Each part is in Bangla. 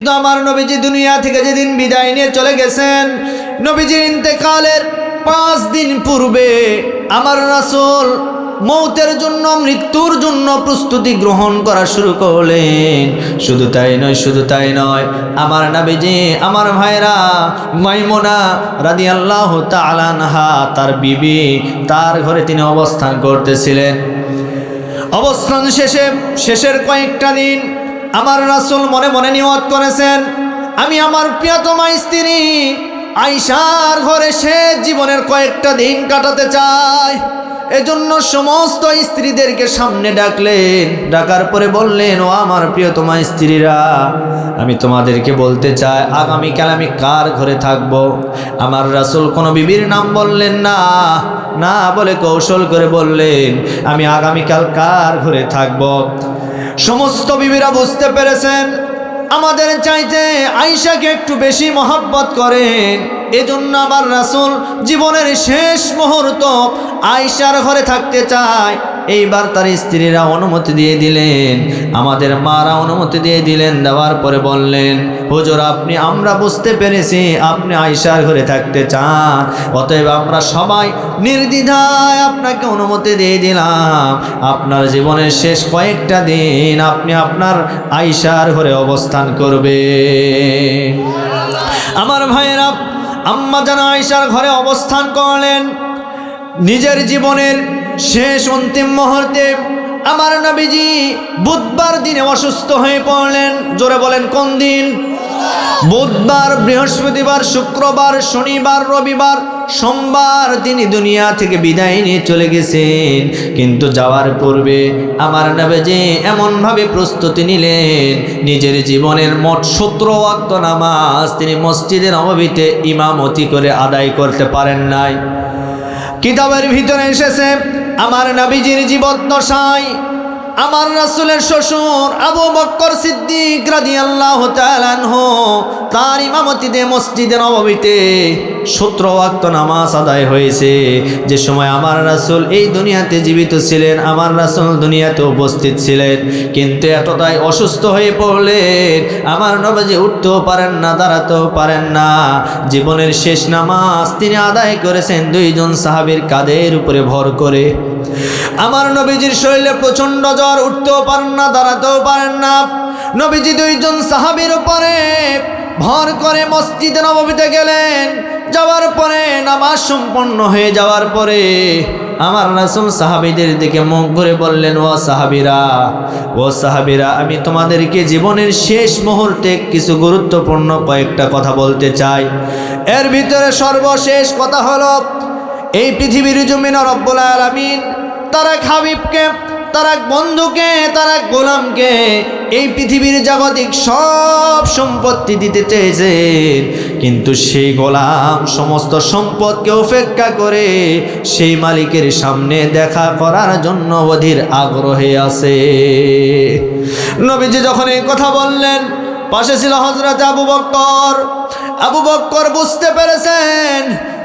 তো আমার নবীজি দুনিয়া থেকে যেদিন বিদায় নিয়ে চলে গেছেন, নবীজির ইন্তেকালের 5 দিন পূর্বে আমার রাসূল মৌতের জন্য, মৃত্যুর জন্য প্রস্তুতি গ্রহণ করা শুরু করলেন। শুধু তাই নয়, আমার নবীজি, আমার ভাইরা, মাইমুনা রাদিয়াল্লাহু তাআলা আনহা, তার বিবি, তার ঘরে তিনি অবস্থান করতেছিলেন। অবস্থান শেষের কয়েকটা দিন আমার রাসূল মনে মনে নিয়ত করেছেন, আমি আমার প্রিয়তমা স্ত্রী আয়েশার ঘরে শেষ জীবনের কয়েকটা দিন কাটাতে চাই। এজন্য সমস্ত স্ত্রীদেরকে সামনে ডাকলেন। ডাকার পরে বললেন, ও আমার প্রিয়তমা স্ত্রীরা, আমি তোমাদেরকে বলতে চাই আগামীকাল আমি কার ঘরে থাকব। আমার রাসূল কোনো বিবির নাম বললেন না বলে কৌশল করে বললেন, আমি আগামীকাল কার ঘরে থাকব। সমস্ত বিবিরা বুঝতে পেরেছেন আমাদের চাইতে আয়েশাকে একটু বেশি মহব্বত করেন। এজন্য আমার রাসূল জীবনের শেষ মুহূর্ত আয়েশার ঘরে থাকতে চায়। এইবার তার স্ত্রীরা অনুমতি দিয়ে দিলেন, আমাদের মারা অনুমতি দিয়ে দিলেন। দেওয়ার পরে বললেন, হুজুর, আমরা বুঝতে পেরেছি আপনি আয়েশার ঘরে থাকতে চান, অতএব আমরা সবাই নির্দ্বিধায় আপনাকে অনুমতি দিয়ে দিলাম। আপনার জীবনের শেষ কয়েকটা দিন আপনি আপনার আয়েশার ঘরে অবস্থান করবেন। আমার ভাইয়েরা, আম্মা জান আয়েশার ঘরে অবস্থান করলেন। নিজের জীবনের শেষ অন্তিম মুহূর্তে আমার নবীজি বুধবার দিনে অসুস্থ হয়ে পড়লেন। জোরে বলেন, কোন দিন? বুধবার, বৃহস্পতিবার, শুক্রবার, শনিবার, রবিবার, সোমবার তিনি দুনিয়া থেকে বিদায় নিয়ে চলে গেছেন। কিন্তু যাওয়ার পূর্বে আমার নবীজি এমনভাবে প্রস্তুতি নিলেন, নিজের জীবনের মোট 17 ওয়াক্ত নামাজ তিনি মসজিদে নববীতে ইমামতি করে আদায় করতে পারেন নাই। কিতাবের ভিতরে এসেছে আমার নবীজির জীবদ্দশায় আমার রাসূলের শ্বশুর আবু বকর সিদ্দিক রাদিয়াল্লাহু তাআলা আনহু তার ইমামতিতে মসজিদে নববীতে 17 ওয়াক্ত নামাজ আদায় হয়েছে। যে সময় আমার রাসূল এই দুনিয়াতে জীবিত ছিলেন, আমার রাসূল দুনিয়াতে উপস্থিত ছিলেন, কিন্তু এতটাই অসুস্থ হয়ে পড়লেন আমার নবীজি উঠতেও পারেন না, দাঁড়াতেও পারেন না। জীবনের শেষ নামাজ তিনি আদায় করেছেন 2 জন সাহাবীর কাঁধের উপরে ভর করে। আমার নবীজির শরীরে প্রচণ্ড জ্বর, উঠতেও পারেন না, দাঁড়াতেও পারেন না। নবীজি 2 জন সাহাবীর উপরে ভর করে মসজিদে নববীতে গেলেন। যাওয়ার পরে নামাজ সম্পন্ন হয়ে যাওয়ার পরে আমার রাসূল সাহাবীদের দিকে মুখ ঘুরে বললেন, ও সাহাবীরা, আমি তোমাদেরকে জীবনের শেষ মুহূর্তে কিছু গুরুত্বপূর্ণ কয়েকটা কথা বলতে চাই। এর ভিতরে সর্বশেষ কথা হলো, এই পৃথিবীর জমিনে রব্বুল আলামিন তার এক হাবিবকে, তার এক বন্ধুকে, তার এক গোলামকে এই পৃথিবীর জাগতিক সব সম্পত্তি দিতে চেয়েছেন, কিন্তু সেই গোলাম সমস্ত সম্পদকে উপেক্ষা করে সেই মালিকের সামনে দেখা করার জন্য অধীর আগ্রহে আছে। নবীজি যখন এই কথা বললেন, পাশে ছিল হযরত আবু বকর বুঝতে পেরেছেন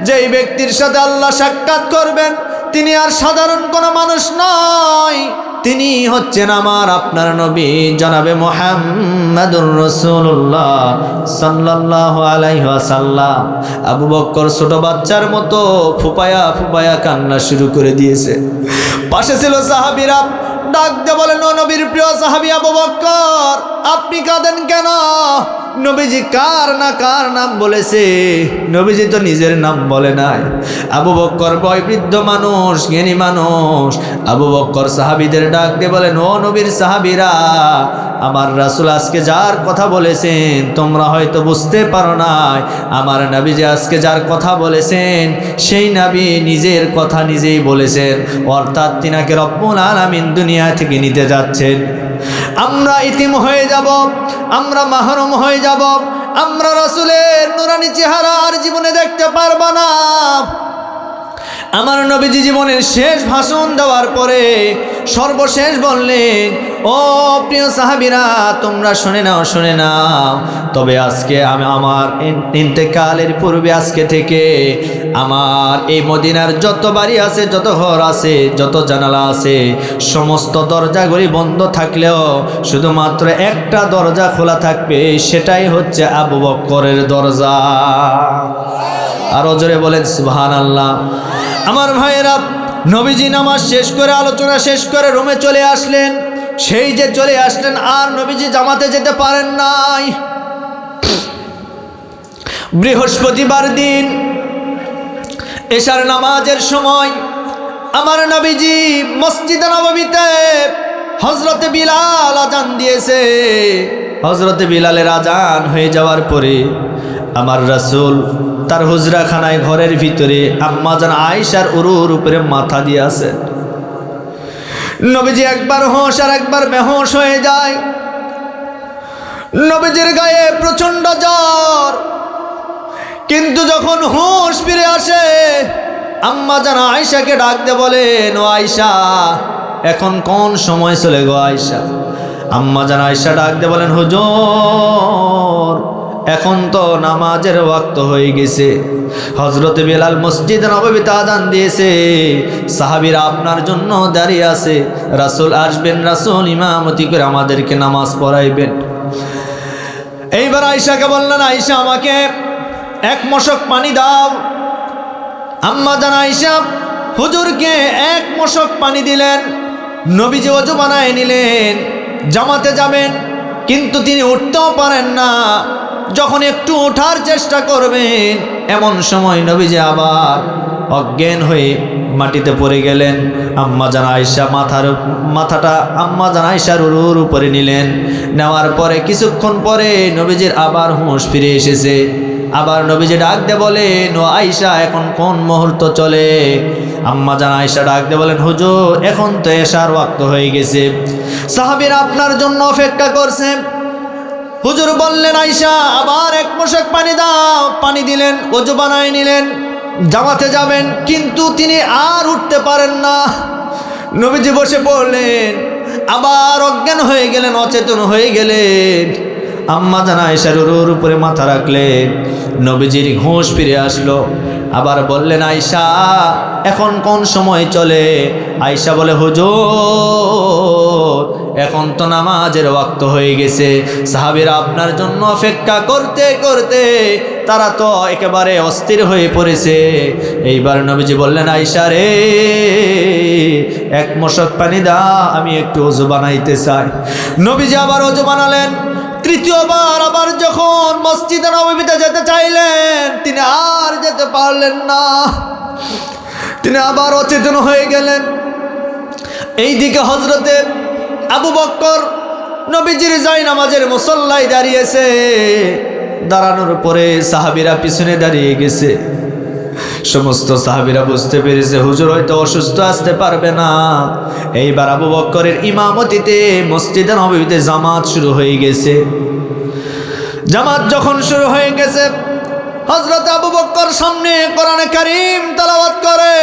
যে এই ব্যক্তির সাথে আল্লাহ সাক্ষাৎ করবেন তিনি আর সাধারণ কোনো মানুষ নয়, তিনি হচ্ছেন আমার আপনার নবী জনাবে মুহাম্মাদুর রাসূলুল্লাহ সাল্লাল্লাহু আলাইহি ওয়াসাল্লাম। আবু বকর ছোট বাচ্চার মতো ফুপায়া কান্না শুরু করে দিয়েছে। পাশে ছিল সাহাবীরা, ডাক দিয়ে বলেন, ও নবীর প্রিয় সাহাবী আবু বকর, আপনি কাঁদেন কেন? নবীজি কার নাম বলেছে? নবীজি তো নিজের নাম বলে নাই। আবু বকর বয়োবৃদ্ধ মানুষ, জ্ঞানী মানুষ। আবু বকর সাহাবীদের ডাক দিয়ে বলেন, ও নবীর সাহাবীরা, আমার রাসূল আজকে যার কথা বলেছেন তোমরা হয়তো বুঝতে পারো নাই। আমার নবীজি আজকে যার কথা বলেছেন সেই নবী নিজের কথা নিজেই বলেছেন, অর্থাৎ তিনাকে রব্বুল আলামিন দুনিয়া থেকে নিতে যাচ্ছেন। আমরা ইতিম হয়ে যাব, আমরা মাহরুম হয়ে যাব, আমরা রাসূলের নূরানী চেহারা আর জীবনে দেখতে পারবো না। আমার নবীজি জীবনের শেষ ভাষণ দেওয়ার পরে সর্বশেষ বললেন, ও প্রিয় সাহাবীরা, তোমরা শুনে নাও। তবে আজকে আমি আমার ইন্তেকালের পূর্বে আজকে থেকে আমার এই মদিনার যত বাড়ি আছে, যত ঘর আছে, যত জানালা আছে, সমস্ত দরজাগুলি বন্ধ থাকলেও শুধুমাত্র একটা দরজা খোলা থাকবে, সেটাই হচ্ছে আবু বকরের দরজা। আরো জোরে বলেন সুবহানাল্লাহ। আমার ভাইয়েরা, নবীজি নামাজ শেষ করে, আলোচনা শেষ করে রুমে চলে আসলেন। সেই যে চলে আসলেন, আর নবীজি জামাতে যেতে পারেন নাই। বৃহস্পতিবার দিন এশার নামাজের সময় আমার নবীজি মসজিদে নববীতে হযরতে বিলাল আজান দিয়েছে। হযরতে বিলালের আজান হয়ে যাওয়ার পরে আমার রাসূল তার হুজরাখানায় ঘরের ভিতরে আম্মা জান আয়েশার উরুর উপরে মাথা দিয়ে আছেন। নবীজি একবার হোশ আর একবার বেহোশ হয়ে যায়। নবীজির গায়ে প্রচন্ড জ্বর, কিন্তু যখন হুঁশ ফিরে আসে আম্মা জান আয়েশাকে ডাক দিয়ে বলেন, ও আয়েশা, এখন কোন সময় চলে গো আয়েশা? আম্মা জান আয়েশা ডাক দিয়ে বলেন, হুজুর, এখন তো নামাজের ওয়াক্ত হয়ে গেছে। হযরতে বিলাল মসজিদ নববীতে আযান দিয়েছে, সাহাবীরা আপনার জন্য দাঁড়িয়ে আছে, রাসূল আসবেন, রাসূল ইমামতি করে আমাদেরকে নামাজ পড়াইবেন। এইবার আয়েশাকে বললেন, আয়েশা, আমাকে এক মশক পানি দাও। আম্মা জান আয়েশা হুজুরকে এক মশক পানি দিলেন। নবীজি ওযু বানায় নিলেন, জামাতে যাবেন, কিন্তু তিনি উঠতেও পারেন না। যখন একটু ওঠার চেষ্টা করবেন, এমন সময় নবীজি আবার অজ্ঞান হয়ে মাটিতে পড়ে গেলেন। আম্মা জান আয়েশা মাথাটা আম্মা জান আয়েশার উরুর উপরে নিলেন। নেওয়ার পরে কিছুক্ষণ পরে নবীজির আবার হুঁশ ফিরে এসেছে। আবার নবীজি ডাক দিয়ে বলেন, ও আয়েশা, এখন কোন মুহূর্ত চলে? আম্মা জান আয়েশা ডাক দিয়ে বলেন, হুজুর, এখন তো এশার ওয়াক্ত হয়ে গেছে, সাহাবীরা আপনার জন্য অপেক্ষা করছে। হুজুর বললেন, আয়েশা, আবার এক মশক পানি দাও। পানি দিলেন, ওযু বানায় নিলেন, জামাতে যাবেন, কিন্তু তিনি আর উঠতে পারেন না। নবীজি বসে পড়লেন, আবার অজ্ঞান হয়ে গেলেন, অচেতন হয়ে গেলেন। আম্মা জান আয়েশার উরুর উপরে মাথা রাখলেন। নবীজির হুঁশ ফিরে আসলো। আবার বললেন, আয়েশা, এখন কোন সময় চলে? আয়েশা বলে, হুজুর, এখন তো নামাজের ওয়াক্ত হয়ে গেছে, সাহাবীরা আপনার জন্য অপেক্ষা করতে করতে তারা তো একেবারে অস্থির হয়ে পড়েছে। এইবার নবীজি বললেন, আয়েশা রে, এক মশক পানি দাও, আমি একটু ওযু বানাইতে চাই। নবীজি আবার ওযু বানালেন। তৃতীয়বার আবার যখন মসজিদে নববীতে যেতে চাইলেন, তিনি আর যেতে পারলেন না। তিনি আবার অচেতন হয়ে গেলেন। এইদিকে হযরতে আবু বকর নবীজির জায়নামাজের মুসল্লায় দাঁড়িয়েছে। দাঁড়ানোর পরে সাহাবীরা পিছনে দাঁড়িয়ে গেছে। সমস্ত সাহাবীরা বুঝতে পেরেছে হুজুর হয়তো অসুস্থ, আসতে পারবে না। এইবার আবু বকরের ইমামতিতে মসজিদে নববীতে জামাত শুরু হয়ে গেছে। জামাত যখন শুরু হয়ে গেছে, হযরত আবু বকর সামনে কোরআনে কারীম তেলাওয়াত করে,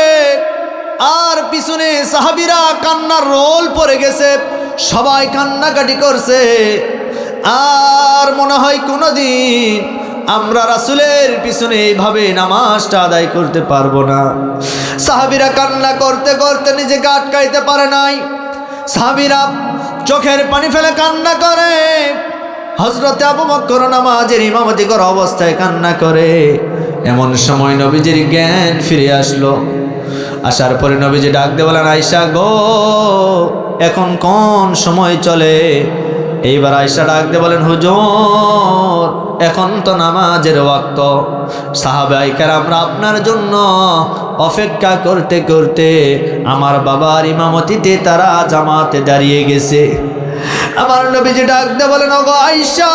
আর পিছনে সাহাবীরা কান্নার রোল পড়ে গেছে। সবাই কান্নাকাটি করছে। আর মনে হয় কোনোদিন আমরা রাসূলের পিছনে এইভাবে নামাজটা আদায় করতে পারবো না। সাহাবীরা কান্না করতে করতে নিজেকে আটকাইতে পারে নাই। সাহাবীরা চোখের পানি ফেলে কান্না করে। হযরতে আবু বকর নামাজের ইমামতি করা অবস্থায় কান্না করে। এমন সময় নবীজির জ্ঞান ফিরে আসলো। আসার পরে নবীজি ডাক দিয়ে বলেন, আয়েশা গো, এখন কোন সময় চলে? এইবার আয়েশা ডাক দিয়ে বলেন, হুজুর, এখন তো নামাজের ওয়াক্ত, সাহাবায়ে কেরামরা আপনার জন্য অপেক্ষা করতে করতে আমার বাবার ইমামতিতে তারা জামাতে দাঁড়িয়ে গেছে। আমার নবীজি ডাক দিয়ে বলেন, ওগো আয়েশা,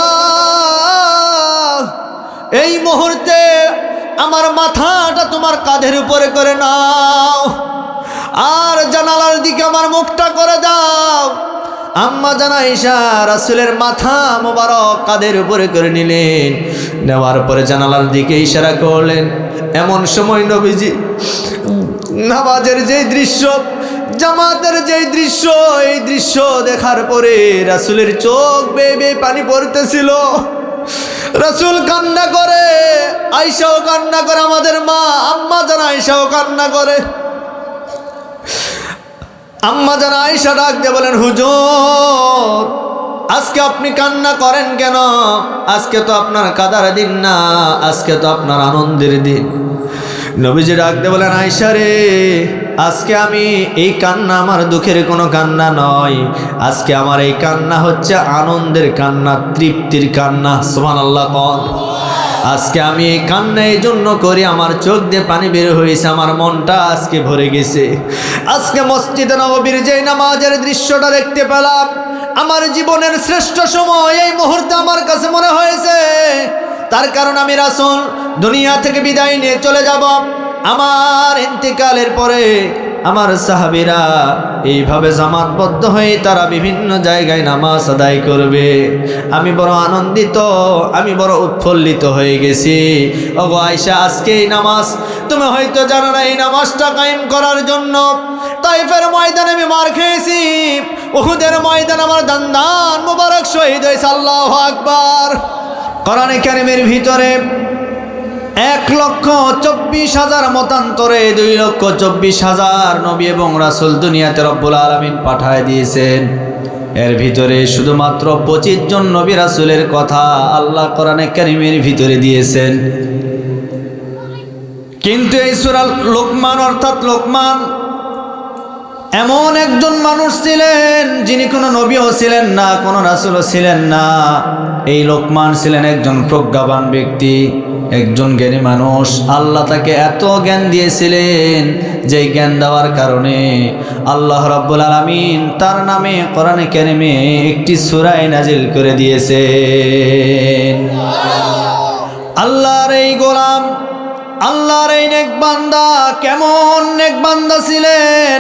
এই মুহূর্তে আমার মাথাটা তোমার কাঁধের উপরে করে নাও, আর জানালার দিকে আমার মুখটা করে দাও। আম্মা জান আয়েশা রাসূলের মাথা মোবারক কাঁধের উপরে করে নিলেন। নেওয়ার পরে জানালার দিকে ইশারা করলেন। এমন সময় নবীজি নামাজের যেই দৃশ্য, জামাতের যেই দৃশ্য, এই দৃশ্য দেখার পরে রাসূলের চোখ বেয়ে বেয়ে পানি পড়তেছিল। রাসূল কান্না করে, আয়েশাও কান্না করে, আমাদের মা আম্মা জান আয়েশাও কান্না করে। আম্মা জান আয়েশা ডাক দিয়ে বলেন, হুজুর আজকে আপনি কান্না করেন কেন? আজকে তো আপনার কাদার দিন না, আজকে তো আপনার আনন্দের দিন। নবীজি ডাক দিয়ে বলেন, আয়েশা রে, আজকে আমি এই কান্না আমার দুঃখের কোনো কান্না নয়, আজকে আমার এই কান্না হচ্ছে আনন্দের কান্না, তৃপ্তির কান্না। সুবহানাল্লাহ। কন আজকে আমি এই কান্না এই জন্য করি, আমার চোখ দিয়ে পানি বের হয়েছে, আমার মনটা আজকে ভরে গেছে। আজকে মসজিদে নববীর যে নামাজের দৃশ্যটা দেখতে পেলাম, আমার জীবনের শ্রেষ্ঠ সময় এই মুহূর্তে আমার কাছে মনে হয়েছে। তার কারণ আমি রাসূল দুনিয়া থেকে বিদায় নিয়ে চলে যাব। আমার ইন্তেকালের পরে আমার সাহাবীরা এইভাবে জামাতবদ্ধ হয়ে তারা বিভিন্ন জায়গায় নামাজ আদায় করবে। আমি বড় আনন্দিত, আমি বড় উৎফুল্লিত হয়ে গেছি। ওগো আয়েশা, আজকে এই নামাজ তুমি হয়তো জানো না, এই নামাজটা কায়েম করার জন্য তাইফের ময়দানে আমি মার খেয়েছি, উহুদের ময়দানে আমার দান্দান মুবারক শহীদ হয়েছে। আল্লাহু আকবার। কোরআনে কারীমের ভিতরে 1,24,000 মতান্তরে 2,24,000 নবী এবং রাসূল দুনিয়াতে রব্বুল আলামিন পাঠায় দিয়েছেন। এর ভিতরে শুধুমাত্র 25 জন নবী রাসূলের কথা আল্লাহ কোরআনে কারীমের ভিতরে দিয়েছেন। কিন্তু এই সূরা লোকমান অর্থাৎ লোকমান এমন একজন মানুষ ছিলেন যিনি কোনো নবীও ছিলেন না, কোনো রাসূলও ছিলেন না। এই লোকমান ছিলেন একজন প্রজ্ঞাবান ব্যক্তি, একজন জ্ঞানী মানুষ। আল্লাহ তাকে এত জ্ঞান দিয়েছিলেন যে জ্ঞান দেওয়ার কারণে আল্লাহ রাব্বুল আলামিন তার নামে কোরআনে কারীমে একটি সূরা নাজিল করে দিয়েছেন। আল্লাহর এই গোলাম, আল্লাহর এই নেক বান্দা কেমন নেক বান্দা ছিলেন,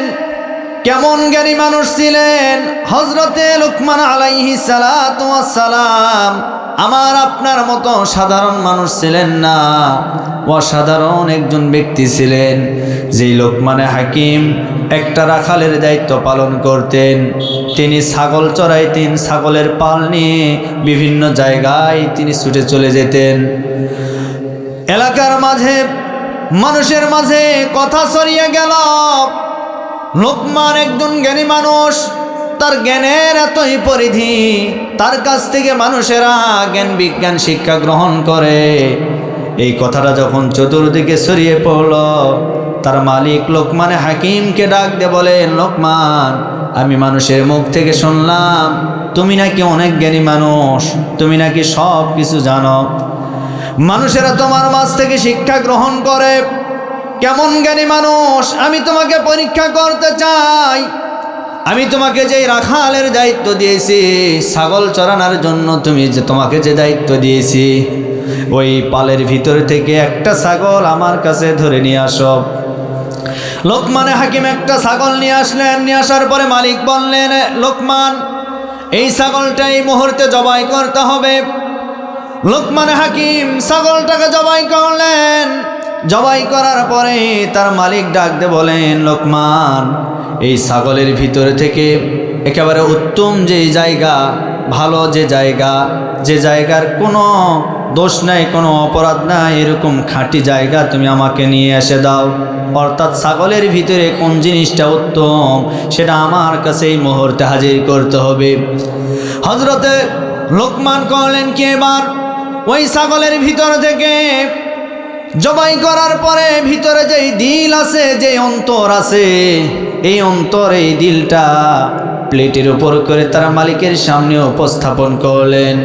কেমন জ্ঞানী মানুষ ছিলেন। হযরতে লুকমান আলাইহিস সালাতু ওয়াস সালাম আমার আপনার মতো সাধারণ মানুষ ছিলেন না, অসাধারণ একজন ব্যক্তি ছিলেন। যেই লোকমানে হাকিম একটা রাখালের দায়িত্ব পালন করতেন। তিনি ছাগল চড়াইতেন, ছাগলের পাল নিয়ে বিভিন্ন জায়গায় তিনি ছুটে চলে যেতেন। এলাকার মাঝে মানুষের মাঝে কথা ছড়িয়ে গেল, লোকমান একজন জ্ঞানী মানুষ, তার জ্ঞানের এতই পরিধি, তার কাছ থেকে মানুষেরা জ্ঞান বিজ্ঞান শিক্ষা গ্রহণ করে। এই কথাটা যখন চতুর্দিকে ছড়িয়ে পড়ল, তার মালিক লোকমানে হাকিমকে ডাক দিয়ে বলেন, লোকমান, আমি মানুষের মুখ থেকে শুনলাম তুমি নাকি অনেক জ্ঞানী মানুষ, তুমি নাকি সব কিছু জানো, মানুষেরা তোমার মাঝ থেকে শিক্ষা গ্রহণ করে। কেমন জ্ঞানী মানুষ, আমি তোমাকে পরীক্ষা করতে চাই। আমি তোমাকে যে রাখালের দায়িত্ব দিয়েছি, ছাগল চরানোর জন্য তোমাকে যে দায়িত্ব দিয়েছি, ওই পালের ভিতর থেকে একটা ছাগল আমার কাছে ধরে নিয়ে আসো। লোকমানে হাকিম একটা ছাগল নিয়ে আসলেন। নিয়ে আসার পরে মালিক বললেন, লোকমান, এই ছাগলটা এই মুহূর্তে জবাই করতে হবে। লোকমানে হাকিম ছাগলটাকে জবাই করলেন। জবাই করার পরে তার মালিক ডাক দিয়ে বলেন, লোকমান, এই ছাগলের ভিতর থেকে একেবারে উত্তম যে জায়গা, ভালো যে জায়গার কোনো দোষ নাই, কোনো অপরাধ নাই, এরকম খাঁটি জায়গা তুমি আমাকে নিয়ে এসে দাও। অর্থাৎ ছাগলের ভিতরে কোন জিনিসটা উত্তম সেটা আমার কাছে এই মুহূর্তে হাজির করতে হবে। হযরতে লোকমান করলেন কি, এবার ওই ছাগলের ভিতর থেকে জবাই করার পরে ভিতরে যেই দিল আছে, যে অন্তর আছে, এই অন্তর, এই দিলটা প্লেটের উপর করে তার মালিকের সামনে উপস্থাপন করলেন।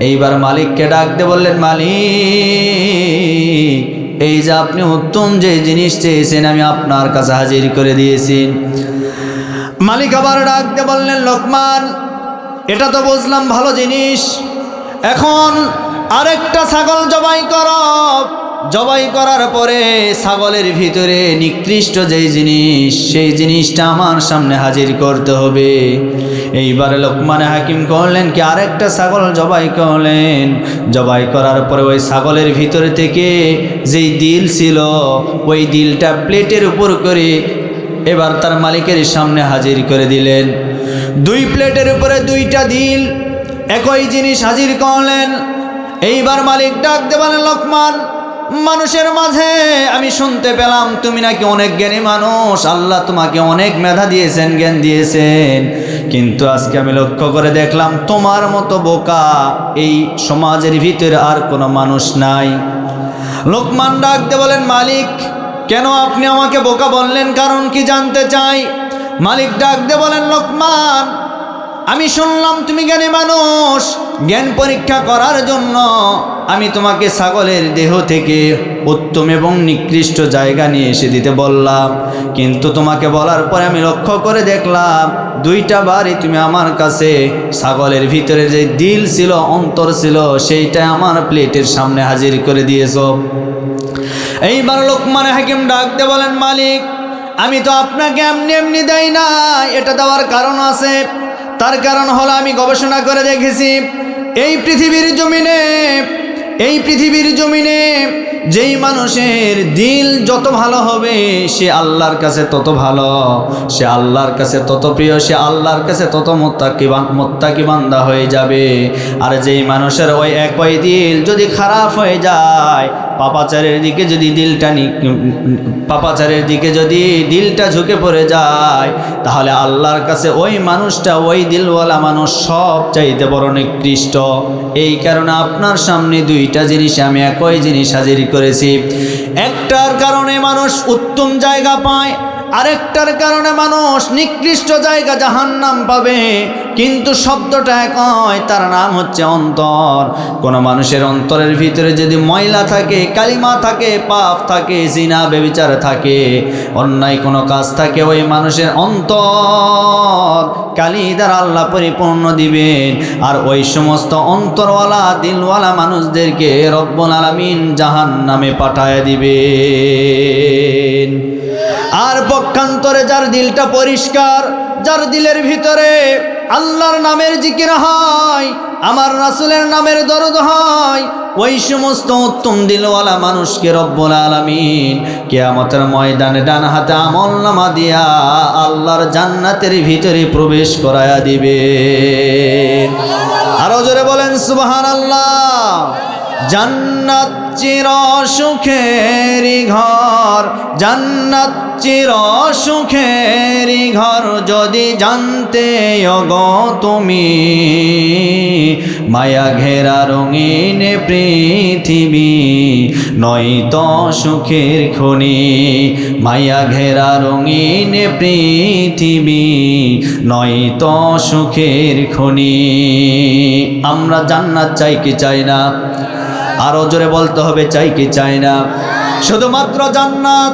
এইবার মালিককে ডাক দিয়ে বললেন, মালিক, এই যে আপনি উত্তম যে জিনিস চেয়েছেন আমি আপনার কাছে হাজির করে দিয়েছি। মালিক আবার ডাক দিয়ে বললেন, লোকমান, এটা তো বুঝলাম ভালো জিনিস, এখন আরেকটা ছাগল জবাই করো। জবাই করার পরে ছাগলের ভিতরে নিকৃষ্ট যেই জিনিস, সেই জিনিসটা আমার সামনে হাজির করতে হবে। এইবারে লোকমানে হাকিম করলেন কি, আরেকটা ছাগল জবাই করলেন। জবাই করার পরে ওই ছাগলের ভিতরে থেকে যেই দিল ছিল, ওই দিলটা প্লেটের উপর করে এবার তার মালিকের সামনে হাজির করে দিলেন। 2 প্লেটের উপরে 2টা দিল, একই জিনিস হাজির করলেন। এইবার মালিক ডাক দিয়ে বলেন, লোকমান, মানুষের মাঝে আমি শুনতে পেলাম তুমি নাকি অনেক জ্ঞানী মানুষ, আল্লাহ তোমাকে অনেক মেধা দিয়েছেন, জ্ঞান দিয়েছেন, কিন্তু আজকে আমি লক্ষ্য করে দেখলাম তোমার মতো বোকা এই সমাজের ভিতরে আর কোনো মানুষ নাই। লোকমান ডাক দিয়ে বলেন, মালিক, কেন আপনি আমাকে বোকা বললেন, কারণ কি জানতে চাই? মালিক ডাক দিয়ে বলেন, লোকমান, আমি শুনলাম তুমি জ্ঞানী মানুষ, জ্ঞান পরীক্ষা করার জন্য আমি তোমাকে ছাগলের দেহ থেকে উত্তম এবং নিকৃষ্ট জায়গা নিয়ে এসে দিতে বললাম, কিন্তু তোমাকে বলার পরে আমি লক্ষ্য করে দেখলাম দুইটা বারই তুমি আমার কাছে ছাগলের ভিতরে যে দিল ছিল, অন্তর ছিল, সেইটা আমার প্লেটের সামনে হাজির করে দিয়েছো। এইবার লোকমান হাকিম ডাক দিয়ে বলেন, মালিক, আমি তো আপনাকে এমনি এমনি দেই না, এটা দেওয়ার কারণ আছে। তার কারণ হলো আমি গবেষণা করে দেখেছি এই পৃথিবীর জমিনে যেই মানুষের দিল যত ভালো হবে সে আল্লাহর কাছে তত ভালো, সে আল্লাহর কাছে তত প্রিয়, সে আল্লাহর কাছে তত মুত্তাকি বান্দা হয়ে যাবে। আর যেই মানুষের ওই একই দিল যদি খারাপ হয়ে যায়, পাপাচারের দিকে যদি দিলটা ঝুঁকে পড়ে যায়, তাহলে আল্লাহর কাছে ওই মানুষটা, ওই দিলওয়ালা মানুষ সব চাইতে বড় নিকৃষ্ট। এই কারণে আপনার সামনে দুইটা জিনিস আমি একই জিনিস হাজির করেছি। একটার কারণে মানুষ উত্তম জায়গা পায়, আরেকটার কারণে মানুষ নিকৃষ্ট জায়গা জাহান্নাম পাবে, কিন্তু শব্দটা একই, তার নাম হচ্ছে অন্তর। কোনো মানুষের অন্তরের ভিতরে যদি ময়লা থাকে, কালিমা থাকে, পাপ থাকে, জিনা ব্যভিচার থাকে, অন্যায় কোনো কাজ থাকে, ওই মানুষের অন্তর কালি দ্বারা আল্লাহ পরিপূর্ণ দিবেন। আর ওই সমস্ত অন্তরওয়ালা দিলওয়ালা মানুষদেরকে রব্বুল আলামিন জাহান্নামে পাঠায় দিবেন। আর পক্ষান্তরে যার দিলটা পরিষ্কার, যার দিলের ভিতরে আল্লাহর নামের জিকির হয়, আমার রাসূলের নামের দরদ হয়, ওই সমস্ত উত্তম দিলওয়ালা মানুষকে রব্বুল আলামিন কিয়ামতের ময়দানে ডান হাতে আমলনামা দিয়া আল্লাহর জান্নাতের ভিতরে প্রবেশ করায়া দিবে। আরো জোরে বলেন সুবহানাল্লাহ। জান্নাত চির সুখেরি ঘর, জান্নাত চির সুখেরি ঘর, যদি জানতে ওগো তুমি, মায়া ঘেরা রঙিন পৃথিবী নয়তো সুখের খনি, মায়া ঘেরা রঙিন পৃথিবী নয়তো সুখের খনি। আমরা জান্নাত চাই কি চাই না? আরো জোরে বলতে হবে, চাই কি চাই না? শুধুমাত্র জান্নাত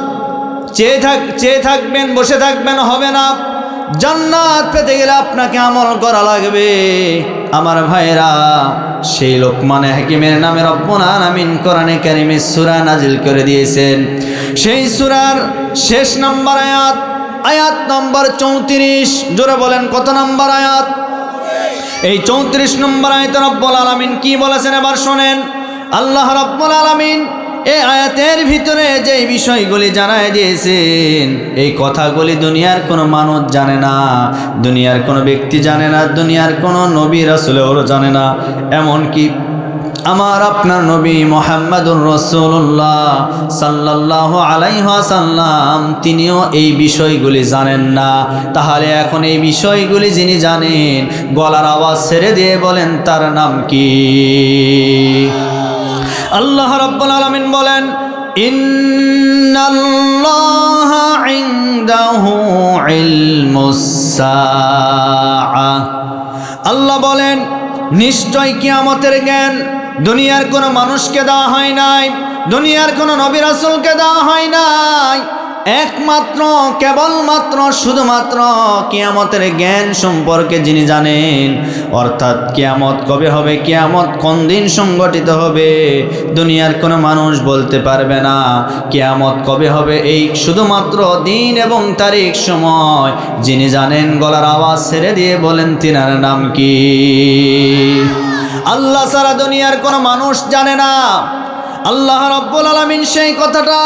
চেয়ে থাকবেন, বসে থাকবেন হবে না। জান্নাত পেতে গেলে আপনাকে আমল করা লাগবে। আমার ভাইরা, সেই লোকমান হাকিমের নামে রব্বুল আলামিন কোরআনে কারিমে সূরা নাজিল করে দিয়েছেন। সেই সূরার শেষ নাম্বার আয়াত নম্বর 34। জোরে বলেন, কত নম্বর আয়াত? এই 34 নম্বর আয়াতে রব্বুল আলামিন কি বলেছেন এবার শোনেন। আল্লাহ রব্বুল আলামিন এই আয়াতের ভিতরে যে বিষয়গুলি জানায় দিয়েছেন, এই কথাগুলি দুনিয়ার কোনো মানুষ জানে না, দুনিয়ার কোনো ব্যক্তি জানে না, দুনিয়ার কোনো নবী রাসূলও জানে না, এমনকি আমার আপনার নবী মুহাম্মদুর রাসূলুল্লাহ সাল্লাল্লাহু আলাইহি ওয়াসাল্লাম তিনিও এই বিষয়গুলি জানেন না। তাহলে এখন এই বিষয়গুলি যিনি জানেন, গলার আওয়াজ ছেড়ে দিয়ে বলেন তার নাম কি? আল্লাহ রাব্বুল আলামিন বলেন, ইন্নাল্লাহা ইনদাহু ইলমুস সাআহ। আল্লাহ বলেন, নিশ্চয় কিয়ামতের জ্ঞান দুনিয়ার কোনো মানুষকে দেওয়া হয় নাই, দুনিয়ার কোনো নবী রাসূলকে দেওয়া হয় নাই। একমাত্র কেবলমাত্র শুধুমাত্র কিয়ামতের জ্ঞান সম্পর্কে যিনি জানেন, অর্থাৎ কিয়ামত কবে হবে, কিয়ামত কোন দিন সংগঠিত হবে, দুনিয়ার কোনো মানুষ বলতে পারবে না কিয়ামত কবে হবে। এই শুধুমাত্র দিন এবং তারিখ সময় যিনি জানেন, গলার আওয়াজ ছেড়ে দিয়ে বলেন তিনার নাম কি? আল্লাহ ছাড়া দুনিয়ার কোনো মানুষ জানে না। আল্লাহ রাব্বুল আলামিন সেই কথাটা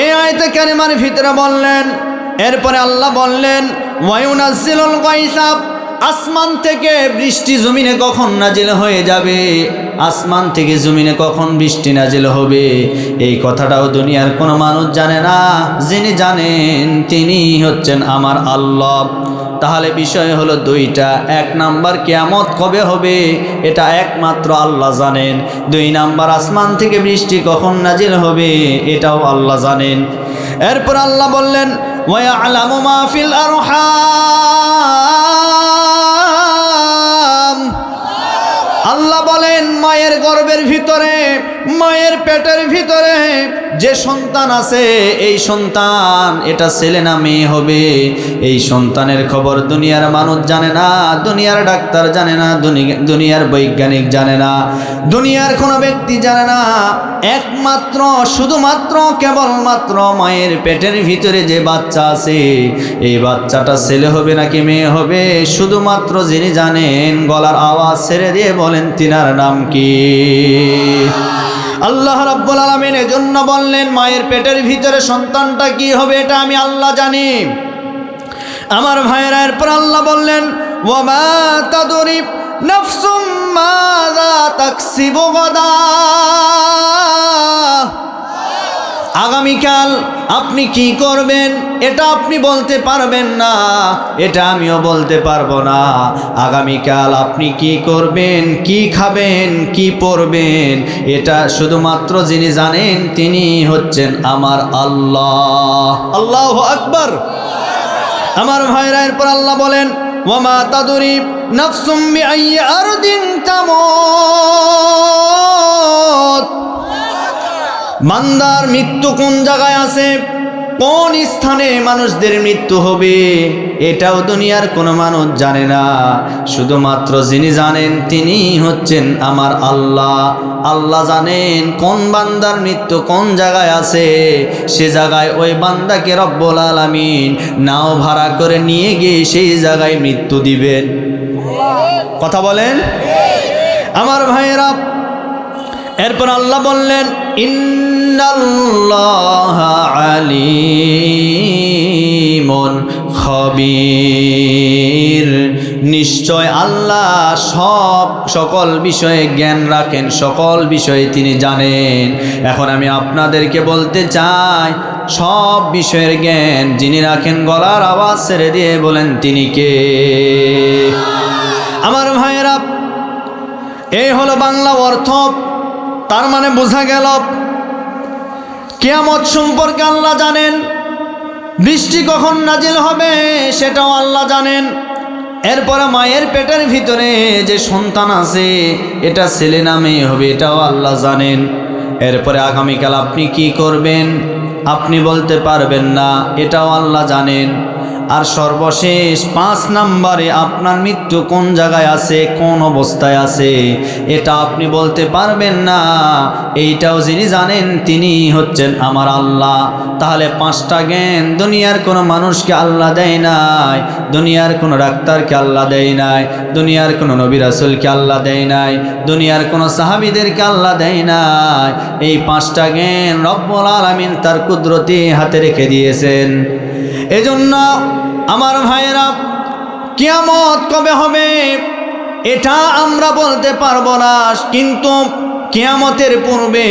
এই আয়াতে কারিমার ভিতরে বললেন। এরপরে আল্লাহ বললেন, ওয়ায়ুনাজ্জিলুল গায়সা, আসমান থেকে বৃষ্টি জমিনে কখন নাজিল হয়ে যাবে, আসমান থেকে জমিনে কখন বৃষ্টি নাজিল হবে, এই কথাটাও দুনিয়ার কোনো মানুষ জানে না। যিনি জানেন তিনি হচ্ছেন আমার আল্লাহ। তাহলে বিষয় হলো দুইটা। এক নাম্বার, কিয়ামত কবে হবে এটা একমাত্র আল্লাহ জানেন। দুই নাম্বার, আসমান থেকে বৃষ্টি কখন নাজিল হবে এটাও আল্লাহ জানেন। এরপর আল্লাহ বললেন ওয়া'আলামু মা ফিল আরহাম। আল্লাহ বলেন মায়ের গর্ভের ভিতরে, মায়ের পেটের ভিতরে যে সন্তান আছে, এই সন্তান এটা ছেলে না মেয়ে হবে, এই সন্তানের খবর দুনিয়ার মানুষ জানে না, দুনিয়ার ডাক্তার জানে না, দুনিয়ার বৈজ্ঞানিক জানে না, দুনিয়ার কোনো ব্যক্তি জানে না। একমাত্র শুধুমাত্র কেবলমাত্র মায়ের পেটের ভিতরে যে বাচ্চা আছে, এই বাচ্চাটা ছেলে হবে নাকি মেয়ে হবে শুধুমাত্র যিনি জানেন, গলার আওয়াজ ছেড়ে দিয়ে বলেন তিনার নাম কি? আল্লাহ রাব্বুল আলামিন এজন্য বললেন মায়ের পেটের ভিতরে সন্তানটা কি হবে এটা আমি আল্লাহ জানি। আমার ভাইয়েরা, এরপর আল্লাহ বললেন ওয়ামা তাদরি নাফসুম মাযা তাকসিবু গাদা। আগামীকাল আপনি কি করবেন এটা আপনি বলতে পারবেন না, এটা আমিও বলতে পারবো না। আগামীকাল আপনি কি করবেন, কি খাবেন, কি পরবেন এটা শুধুমাত্র যিনি জানেন তিনি হচ্ছেন আমার আল্লাহ। আল্লাহু আকবার। আমার ভাইরা, এরপর আল্লাহ বলেন ওয়ামা তাদরি নাফসুম বিআইয়ি আরদিন তামুত। বান্দার মৃত্যু কোন জায়গায় আছে, কোন স্থানে মানুষদের মৃত্যু হবে এটাও দুনিয়ার কোনো মানুষ জানে না। শুধুমাত্র যিনি জানেন তিনি হচ্ছেন আমার আল্লাহ। আল্লাহ জানেন কোন বান্দার মৃত্যু কোন জায়গায় আছে, সে জায়গায় ওই বান্দাকে রব্বুল আলামিন নাও ভাড়া করে নিয়ে গিয়ে সেই জায়গায় মৃত্যু দিবেন। কথা বলেন আমার ভাইয়েরা। এরপর আল্লাহ বললেন ইন্নাল্লাহা আলিমুন খবীর। নিশ্চয় আল্লাহ সকল বিষয়ে জ্ঞান রাখেন, সকল বিষয়ে তিনি জানেন। এখন আমি আপনাদেরকে বলতে চাই সব বিষয়ের জ্ঞান যিনি রাখেন, গলার আওয়াজ ছেড়ে দিয়ে বলেন তিনি কে? আমার ভাইয়েরা, এই হলো বাংলা অর্থ। তার মানে বোঝা গেল কিয়ামত সম্পর্কে আল্লাহ জানেন, বৃষ্টি কখন নাজিল হবে সেটাও আল্লাহ জানেন। এরপরে মায়ের পেটের ভিতরে যে সন্তান আছে এটা ছেলে না মেয়ে হবে এটাও আল্লাহ জানেন। এরপরে আগামীকাল আপনি কি করবেন আপনি বলতে পারবেন না, এটাও আল্লাহ জানেন। আর সর্বশেষ 5 নম্বরে আপনার মৃত্যু কোন জায়গায় আছে, কোন অবস্থায় আছে এটা আপনি বলতে পারবেন না, এইটাও যিনি জানেন তিনি হচ্ছেন আমার আল্লাহ। তাহলে 5টা জ্ঞান দুনিয়ার কোনো মানুষকে আল্লাহ দেয় নাই, দুনিয়ার কোনো ডাক্তারকে আল্লাহ দেয় নাই, দুনিয়ার কোনো নবী রাসূলকে আল্লাহ দেয় নাই, দুনিয়ার কোনো সাহাবীদেরকে আল্লাহ দেয় নাই। এই 5টা জ্ঞান রব্বুল আলামিন তার কুদরতি হাতে রেখে দিয়েছেন। এজন্য আমার ভাইয়েরা, কিয়ামত কবে হবে এটা আমরা বলতে পারবো না, কিন্তু কিয়ামতের পূর্বে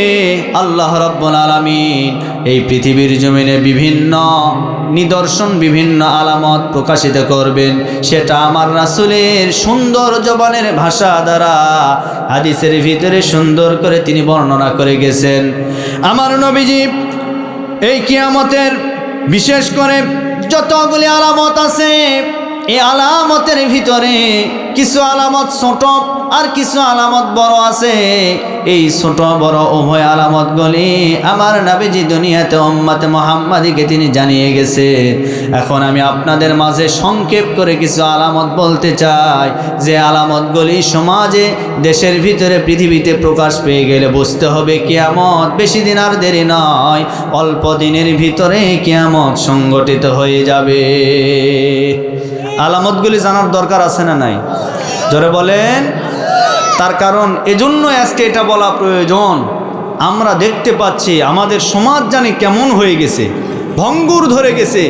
আল্লাহ রাব্বুল আলামিন এই পৃথিবীর জমিনে বিভিন্ন নিদর্শন, বিভিন্ন আলামত প্রকাশিত করবেন। সেটা আমার রাসূলের সুন্দর জবানের ভাষা দ্বারা হাদিসের ভিতরে সুন্দর করে তিনি বর্ণনা করে গেছেন। আমার নবীজি এই কিয়ামতের বিশেষ করে যতগুলি আলামত আছে, এই আলামতের ভিতরে কিছু আলামত ছোট আর কিছু আলামত বড় আছে। এই ছোট বড় উভয় আলামতগুলি আমার নবীজি দুনিয়াতে উম্মতে মুহাম্মাদীকে তিনি জানিয়ে গেছে। এখন আমি আপনাদের মাঝে সংক্ষেপ করে কিছু আলামত বলতে চাই, যে আলামতগুলি সমাজে, দেশের ভিতরে, পৃথিবীতে প্রকাশ পেয়ে গেলে বুঝতে হবে কিয়ামত বেশি দিন আর দেরি নয়, অল্প দিনের ভিতরে কিয়ামত সংগঠিত হয়ে যাবে। আলামতগুলি জানার দরকার আছে না নাই? জোরে বলেন। তার কারণ এজন্য আজকে এটা বলা প্রয়োজন, আমরা দেখতে পাচ্ছি আমাদের সমাজ জানি কেমন হয়ে গেছে, ভঙ্গুর ধরে গেছে।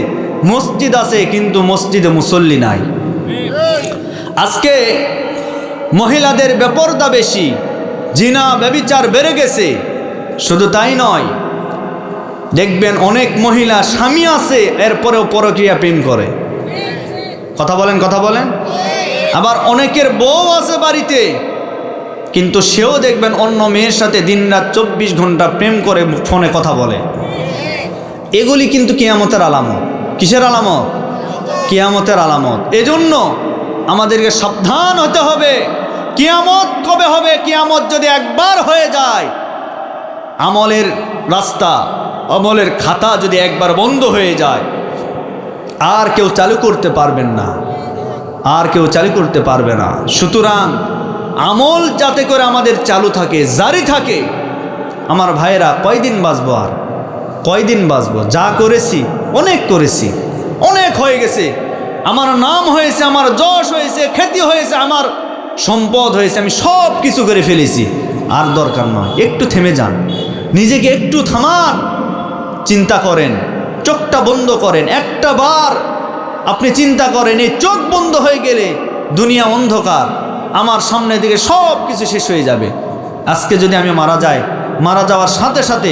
মসজিদ আছে কিন্তু মসজিদে মুসল্লি নাই। আজকে মহিলাদের বেপরদা বেশি, জিনা ব্যভিচার বেড়ে গেছে। শুধু তাই নয়, দেখবেন অনেক মহিলা স্বামী আছে এরপরেও পরকীয়া প্রেম করে। কথা বলেন, কথা বলেন। আবার অনেকের বউ আছে বাড়িতে, কিন্তু সেও দেখবেন অন্য মেয়ের সাথে দিনরাত 24 ঘন্টা প্রেম করে ফোনে কথা বলে। এগুলি কিন্তু কিয়ামতের আলামত। কিসের আলামত? কিয়ামতের আলামত। এজন্য আমাদেরকে সাবধান হতে হবে। কিয়ামত কবে হবে? কিয়ামত যদি একবার হয়ে যায়, আমলের রাস্তা, আমলের খাতা যদি একবার বন্ধ হয়ে যায়, আর কেউ চালু করতে পারবেন না, আর কেউ চালু করতে পারবে না। সুতরাং আমল যাতে করে আমাদের চালু থাকে, জারি থাকে। আমার ভাইয়েরা, কয়দিন বাঁচবো? আর কয়দিন বাঁচবো? যা করেছি অনেক করেছি, অনেক হয়ে গেছে। আমার নাম হয়েছে, আমার যশ হয়েছে, খ্যাতি হয়েছে, আমার সম্পদ হয়েছে, আমি সব কিছু করে ফেলেছি। আর দরকার নয়। একটু থেমে যান, নিজেকে একটু থামান, চিন্তা করেন, চোখটা বন্ধ করেন। একটা বার আপনি চিন্তা করেন, এই চোখ বন্ধ হয়ে গেলে দুনিয়া অন্ধকার, আমার সামনে দিকে সব কিছু শেষ হয়ে যাবে। আজকে যদি আমি মারা যাই, মারা যাওয়ার সাথে সাথে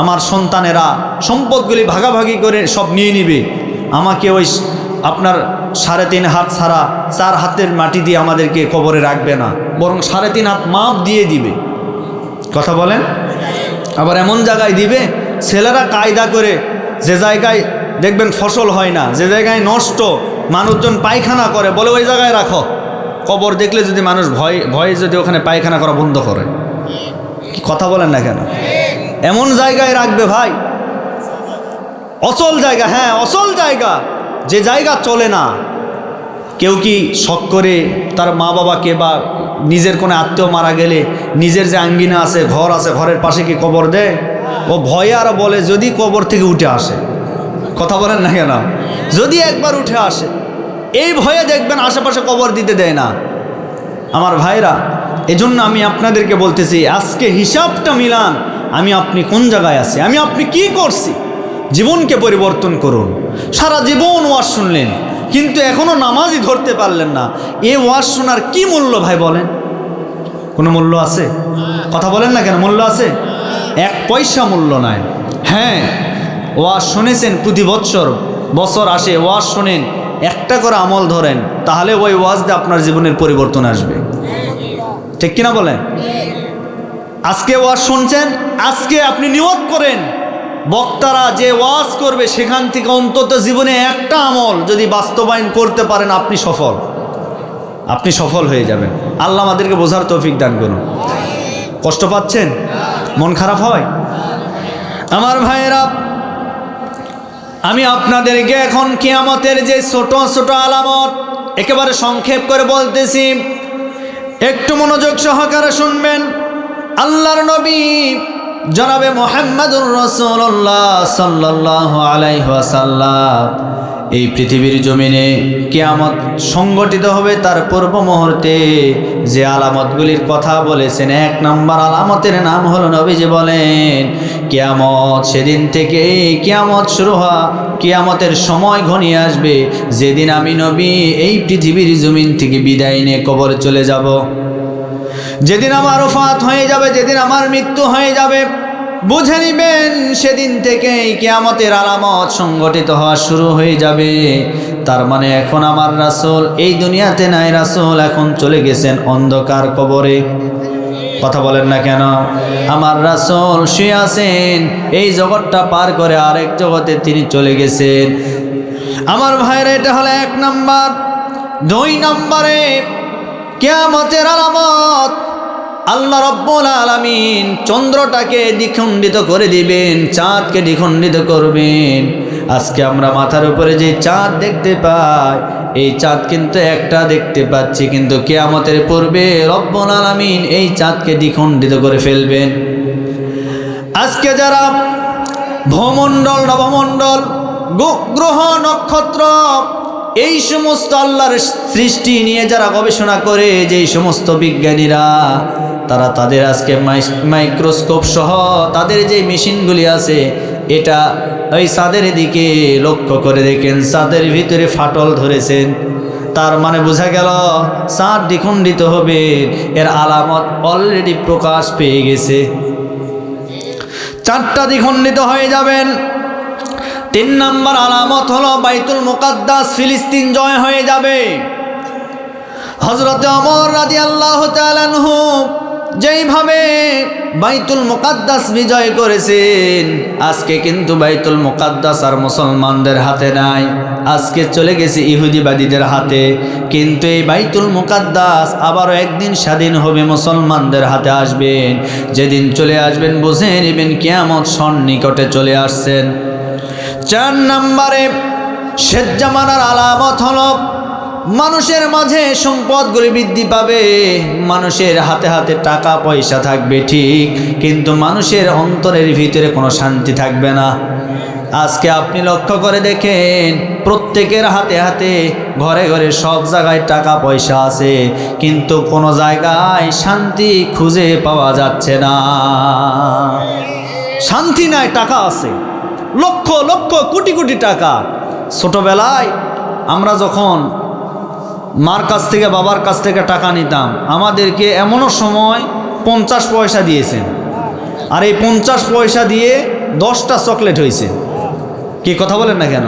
আমার সন্তানেরা সম্পদগুলি ভাগাভাগি করে সব নিয়ে নিবে। আমাকে ওই আপনার 3.5 হাত ছাড়া 4 হাতের মাটি দিয়ে আমাদেরকে কবরে রাখবে না, বরং 3.5 হাত মাপ দিয়ে দিবে। কথা বলেন। আবার এমন জায়গায় দিবে, ছেলেরা কায়দা করে, যে জায়গায় দেখবেন ফসল হয় না, যে জায়গায় নষ্ট, মানুষজন পায়খানা করে, বলে ওই জায়গায় রাখো। কবর দেখলে যদি মানুষ ভয়ে যদি ওখানে পায়খানা করা বন্ধ করে, কথা বলেন না কেন? এমন জায়গায় রাখবে ভাই, অচল জায়গা। হ্যাঁ, অচল জায়গা, যে জায়গা চলে না। কেউ কি শখ করে তার মা বাবাকে বা নিজের কোনো আত্মীয় মারা গেলে নিজের যে আঙ্গিনা আছে, ঘর আছে, ঘরের পাশে কি কবর দেয়? ও ভয়ে আর বলে যদি কবর থেকে উঠে আসে। কথা বলেন না কেন? যদি একবার উঠে আসে, এই ভয়ে দেখবেন আশেপাশে কবর দিতে দেয় না। আমার ভাইরা, এজন্য আমি আপনাদেরকে বলতেছি, আজকে হিসাবটা মিলান। আমি আপনি কোন জায়গায় আছি, আমি আপনি কি করছি। জীবনকে পরিবর্তন করুন। সারা জীবন ওয়াজ শুনলেন, কিন্তু এখনো নামাজই ধরতে পারলেন না। এই ওয়াজ শোনার কি মূল্য ভাই বলেন? কোনো মূল্য আছে? কথা বলেন না কেন? মূল্য আছে? 1 পয়সা মূল্য নাই। হ্যাঁ, ওয়াজ শুনেছেন, প্রতি বছর আসে, ওয়াজ শোনেন, একটা করে আমল ধরেন, তাহলে ওই ওয়াজ দিয়ে আপনার জীবনের পরিবর্তন আসবে। ঠিক কিনা বলেন? আজকে ওয়াজ শুনছেন, আজকে আপনি নিয়ত করেন, বক্তারা যে ওয়াজ করবে সেখান থেকে অন্তত জীবনে একটা আমল যদি বাস্তবায়ন করতে পারেন, আপনি সফল, আপনি সফল হয়ে যাবেন। আল্লাহ আমাদেরকে বোঝার তৌফিক দান করুন। কষ্ট পাচ্ছেন? মন খারাপ হয়? আমার ভাইয়েরা, আমি আপনাদেরকে এখন কিয়ামতের যে ছোট ছোট আলামত একেবারে সংক্ষেপ করে বলতেছি, একটু মনোযোগ সহকারে শুনবেন। আল্লাহর নবী জনাবে মুহাম্মদুর রাসূলুল্লাহ সাল্লাল্লাহু আলাইহি ওয়াসাল্লাম এই পৃথিবীর জমিনে কিয়ামত সংগঠিত হবে তার পূর্ব মুহূর্তে যে আলামতগুলির কথা বলেছেন, 1 নম্বর আলামতের নাম হলো, নবীজি বলেন, কিয়ামত সেদিন থেকে কিয়ামত শুরু হওয়া, কিয়ামতের সময় ঘনিয়ে আসবে যেদিন আমি নবী এই পৃথিবীর জমিন থেকে বিদায় নিয়ে কবরে চলে যাব। যেদিন আমার ওফাত হয়ে যাবে, যেদিন আমার মৃত্যু হয়ে যাবে, বুঝে নিবেন সেদিন থেকেই কিয়ামতের আলামত সংগঠিত হওয়া শুরু হয়ে যাবে। তার মানে এখন আমার রাসূল এই দুনিয়াতে নাই, রাসূল এখন চলে গেছেন অন্ধকার কবরে। কথা বলেন না কেন? আমার রাসূল শুয়ে আছেন, এই জগৎটা পার করে আরেক জগতে তিনি চলে গেছেন। আমার ভাইরা, এটা হলো 1 নম্বর। 2 নম্বরে কিয়ামতের আলামত, আল্লাহ রাব্বুল আলামিন চন্দ্রটাকে দ্বিখণ্ডিত করে দিবেন, চাঁদকে দ্বিখণ্ডিত করবেন। আজকে আমরা মাথার উপরে যে চাঁদ দেখতে পাই, এই চাঁদ কিন্তু একটা দেখতে পাচ্ছি, কিন্তু কিয়ামতের পূর্বে রব্বুল আলামিন এই চাঁদকে দ্বিখণ্ডিত করে ফেলবেন। আজকে যারা ভূমণ্ডল, নবমণ্ডল, গ্রহ, নক্ষত্র, এই সমস্ত আল্লাহর সৃষ্টি নিয়ে যারা গবেষণা করে, যেই সমস্ত বিজ্ঞানীরা, তারা তাদের আজকে মাইক্রোস্কোপ সহ তাদের যে মেশিনগুলি আছে, এটা ওই চাঁদের দিকে লক্ষ্য করে দেখেন, চাঁদের ভিতরে ফাটল ধরেছেন। তার মানে বোঝা গেল চাঁদ দ্বিখণ্ডিত হবে, এর আলামত অলরেডি প্রকাশ পেয়ে গেছে। চাঁদটা দ্বিখণ্ডিত হয়ে যাবেন। 3 নম্বর আলামত হলো বাইতুল মুকাদ্দাস ফিলিস্তিন জয় হয়ে যাবে। হযরত ওমর রাদিয়াল্লাহু তাআলা আনহু যেইভাবে বাইতুল মুকাদ্দাস বিজয় করেছেন, আজকে কিন্তু বাইতুল মুকাদ্দাস আর মুসলমানদের হাতে নাই, আজকে চলে গেছে ইহুদিবাদীদের হাতে। কিন্তু এই বাইতুল মুকাদ্দাস আবারও একদিন স্বাধীন হবে, মুসলমানদের হাতে আসবেন। যেদিন চলে আসবেন বুঝে নেবেন কিয়ামত সন্নিকটে চলে আসছেন। 4 নম্বরে শেষ জামানার আলামত হলো মানুষের মাঝে সম্পদগুলি বৃদ্ধি পাবে, মানুষের হাতে হাতে টাকা পয়সা থাকবে ঠিক, কিন্তু মানুষের অন্তরের ভিতরে কোনো শান্তি থাকবে না। আজকে আপনি লক্ষ্য করে দেখেন, প্রত্যেকের হাতে হাতে ঘরে ঘরে সব জায়গায় টাকা পয়সা আছে, কিন্তু কোনো জায়গায় শান্তি খুঁজে পাওয়া যাচ্ছে না। শান্তি নাই, টাকা আছে লক্ষ লক্ষ কোটি কোটি টাকা। ছোটবেলায় আমরা যখন মার কাছ থেকে বাবার কাছ থেকে টাকা নিতাম, আমাদেরকে এমনও সময় 50 পয়সা দিয়েছেন, আর এই 50 পয়সা দিয়ে 10টা চকলেট হয়েছে। কি কথা বলেন না কেন?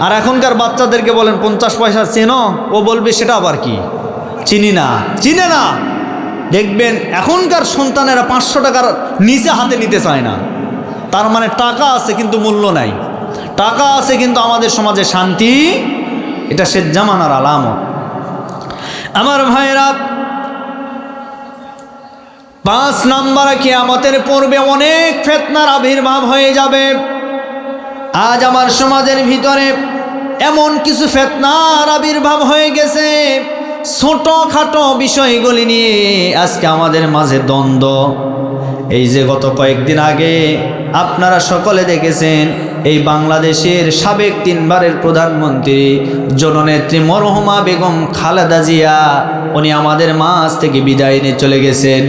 আর এখনকার বাচ্চাদেরকে বলেন 50 পয়সা চেনো, ও বলবে সেটা আবার কি, চিনি না, চিনে না। দেখবেন এখনকার সন্তানেরা 500 টাকার নিচে হাতে নিতে চায় না। তার মানে টাকা আছে কিন্তু মূল্য নাই, টাকা আছে কিন্তু আমাদের সমাজে শান্তি। এটা শেষ জামানার আলামত। আমার ভাইরা, 5 নম্বরে কিয়ামতের পূর্বে অনেক ফিতনার আবির্ভাব হয়ে যাবে। আজ আমার সমাজের ভিতরে এমন কিছু ফিতনার আবির্ভাব হয়ে গেছে, ছোটখাটো বিষয়গুলি নিয়ে আজকে আমাদের মাঝে দ্বন্দ্ব। এই যে গত কয়েকদিন আগে আপনারা সকলে দেখেছেন, এই বাংলাদেশের সাবেক 3 বারের প্রধানমন্ত্রী জননেত্রী মরহুমা বেগম খালেদা জিয়া, উনি আমাদের মাঝ থেকে বিদায় নিয়ে চলে গেছেন।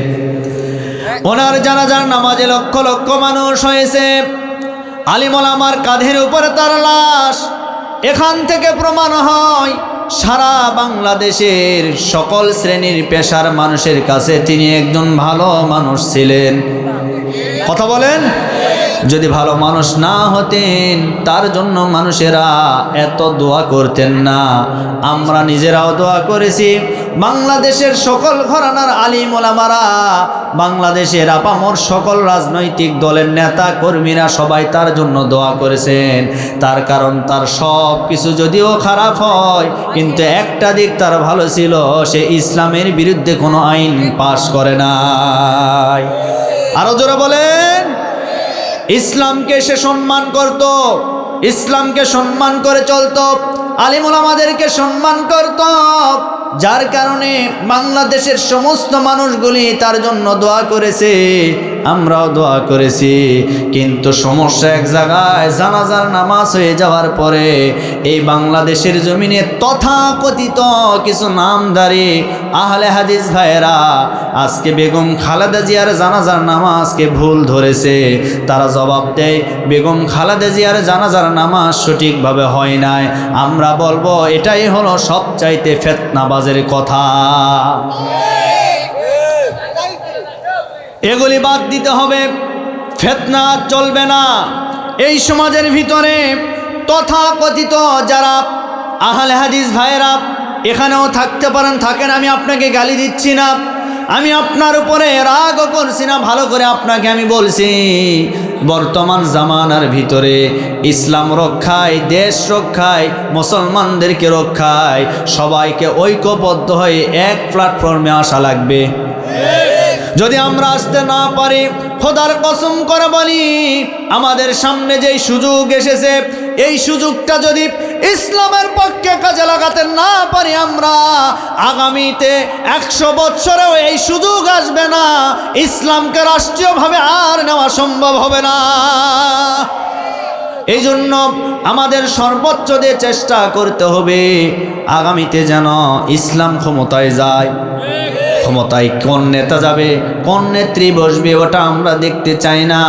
ওনার জানাজার নামাজে লক্ষ লক্ষ মানুষ হয়েছে, আলিম ওলামার কাঁধের উপরে তার লাশ। এখান থেকে প্রমাণ হয় সারা বাংলাদেশের সকল শ্রেণীর পেশার মানুষের কাছে তিনি একজন ভালো মানুষ ছিলেন। কথা বলেন, যদি ভালো মানুষ না হতেন তার জন্য মানুষেরা এত দোয়া করতেন না। আমরা নিজেরাও দোয়া করেছি, বাংলাদেশের সকল ঘরানার আলিম ওলামারা, বাংলাদেশের আপামর সকল রাজনৈতিক দলের নেতা কর্মীরা সবাই তার জন্য দোয়া করেছেন। তার কারণ তার সব কিছু যদিও খারাপ হয়, কিন্তু একটা দিক তার ভালো ছিল, সে ইসলামের বিরুদ্ধে কোনো আইন পাশ করে নাই। আরো জোরে বলেন, ইসলামকে সে সম্মান করত, ইসলামকে সম্মান করে চলত, আলিম ওলামাদেরকে সম্মান করত, যার কারণে বাংলাদেশের সমস্ত মানুষগুলি তার জন্য দোয়া করেছে, আমরাও দোয়া করেছি। কিন্তু সমস্যা এক জায়গায়, জানাজার নামাজ হয়ে যাওয়ার পরে এই বাংলাদেশের জমিনে তথাকথিত কিছু নামধারী আহলে হাদিস ভাইয়েরা আজকে বেগম খালেদা জিয়ার জানাজার নামাজকে ভুল ধরেছে। তারা জবাব দেয় বেগম খালেদা জিয়ার জানাজার নামাজ সঠিকভাবে হয় নাই। আমরা বলবো এটাই হলো সবচাইতে ফিতনাবাজের কথা। এগুলি বাদ দিতে হবে, ফিতনা চলবে না। এই সমাজের ভিতরে তথাকথিত যারা আহলে হাদিস ভাইয়েরা এখানেও থাকতে পারেন, থাকেন, আমি আপনাকে গালি দিচ্ছি না, আমি আপনার উপরে রাগও করছি না, ভালো করে আপনাকে আমি বলছি, বর্তমান জামানার ভিতরে ইসলাম রক্ষায়, দেশ রক্ষায়, মুসলমানদেরকে রক্ষায় সবাইকে ঐক্যবদ্ধ হয়ে এক প্ল্যাটফর্মে আসা লাগবে। যদি আমরা আসতে না পারি, খোদার কসম করে বলি, আমাদের সামনে যেই সুযোগ এসেছে, এই সুযোগটা যদি ইসলামের পক্ষে কাজে লাগাতে না পারি, আমরা আগামীতে 100 বছরেও এই সুযোগ আসবে না, ইসলামকে রাষ্ট্রীয়ভাবে আর নেওয়া সম্ভব হবে না। এই জন্য আমাদের সর্বোচ্চ দিয়ে চেষ্টা করতে হবে আগামীতে যেন ইসলাম ক্ষমতায় যায়। ক্ষমতায় কোন নেতা যাবে, কোন নেত্রী বসবে, ওটা আমরা দেখতে চাই না।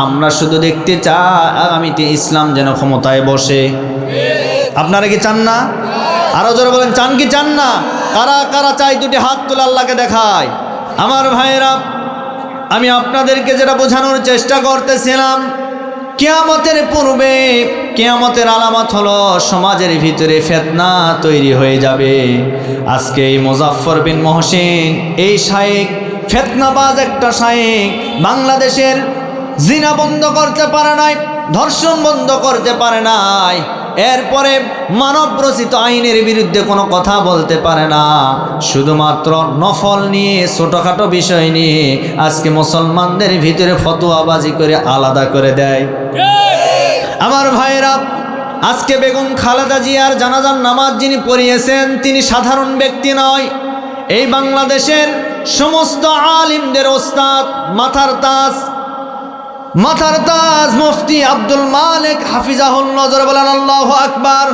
আমরা শুধু দেখতে চাই আগামীতে ইসলাম যেন ক্ষমতায় বসে। আপনারা কি চান না? আরো জোরে বলেন, চান কি চান না? কারা কারা চাই দুটি হাত তুলে আল্লাহকে দেখায়। আমার ভাইয়েরা, আমি আপনাদেরকে যেটা বোঝানোর চেষ্টা করতেছিলাম, কিয়ামতের পূর্বে কিয়ামতের আলামত হলো সমাজের ভিতরে ফিতনা তৈরি হয়ে যাবে। আজকে এই মুজাফফর বিন মহসিন, এই শায়েখ, ফিতনাবাজ একটা শায়েখ, বাংলাদেশের জিনা বন্ধ করতে পারে নাই, ধর্ষণ বন্ধ করতে পারে নাই, এরপরে মানব রচিত আইনের বিরুদ্ধে কোনো কথা বলতে পারে না, শুধুমাত্র নফল নিয়ে ছোটোখাটো বিষয় নিয়ে আজকে মুসলমানদের ভিতরে ফতোয়াবাজি করে আলাদা করে দেয়। আমার ভাইরা, আজকে বেগম খালেদা জিয়ার জানাজার নামাজ যিনি পড়িয়েছেন তিনি সাধারণ ব্যক্তি নয়, এই বাংলাদেশের সমস্ত আলিমদের ওস্তাদ, মাথার তাজ মুফতি আব্দুল মালিক হাফিজাহুল্লাহ, জোরে বলেন আল্লাহু আকবার,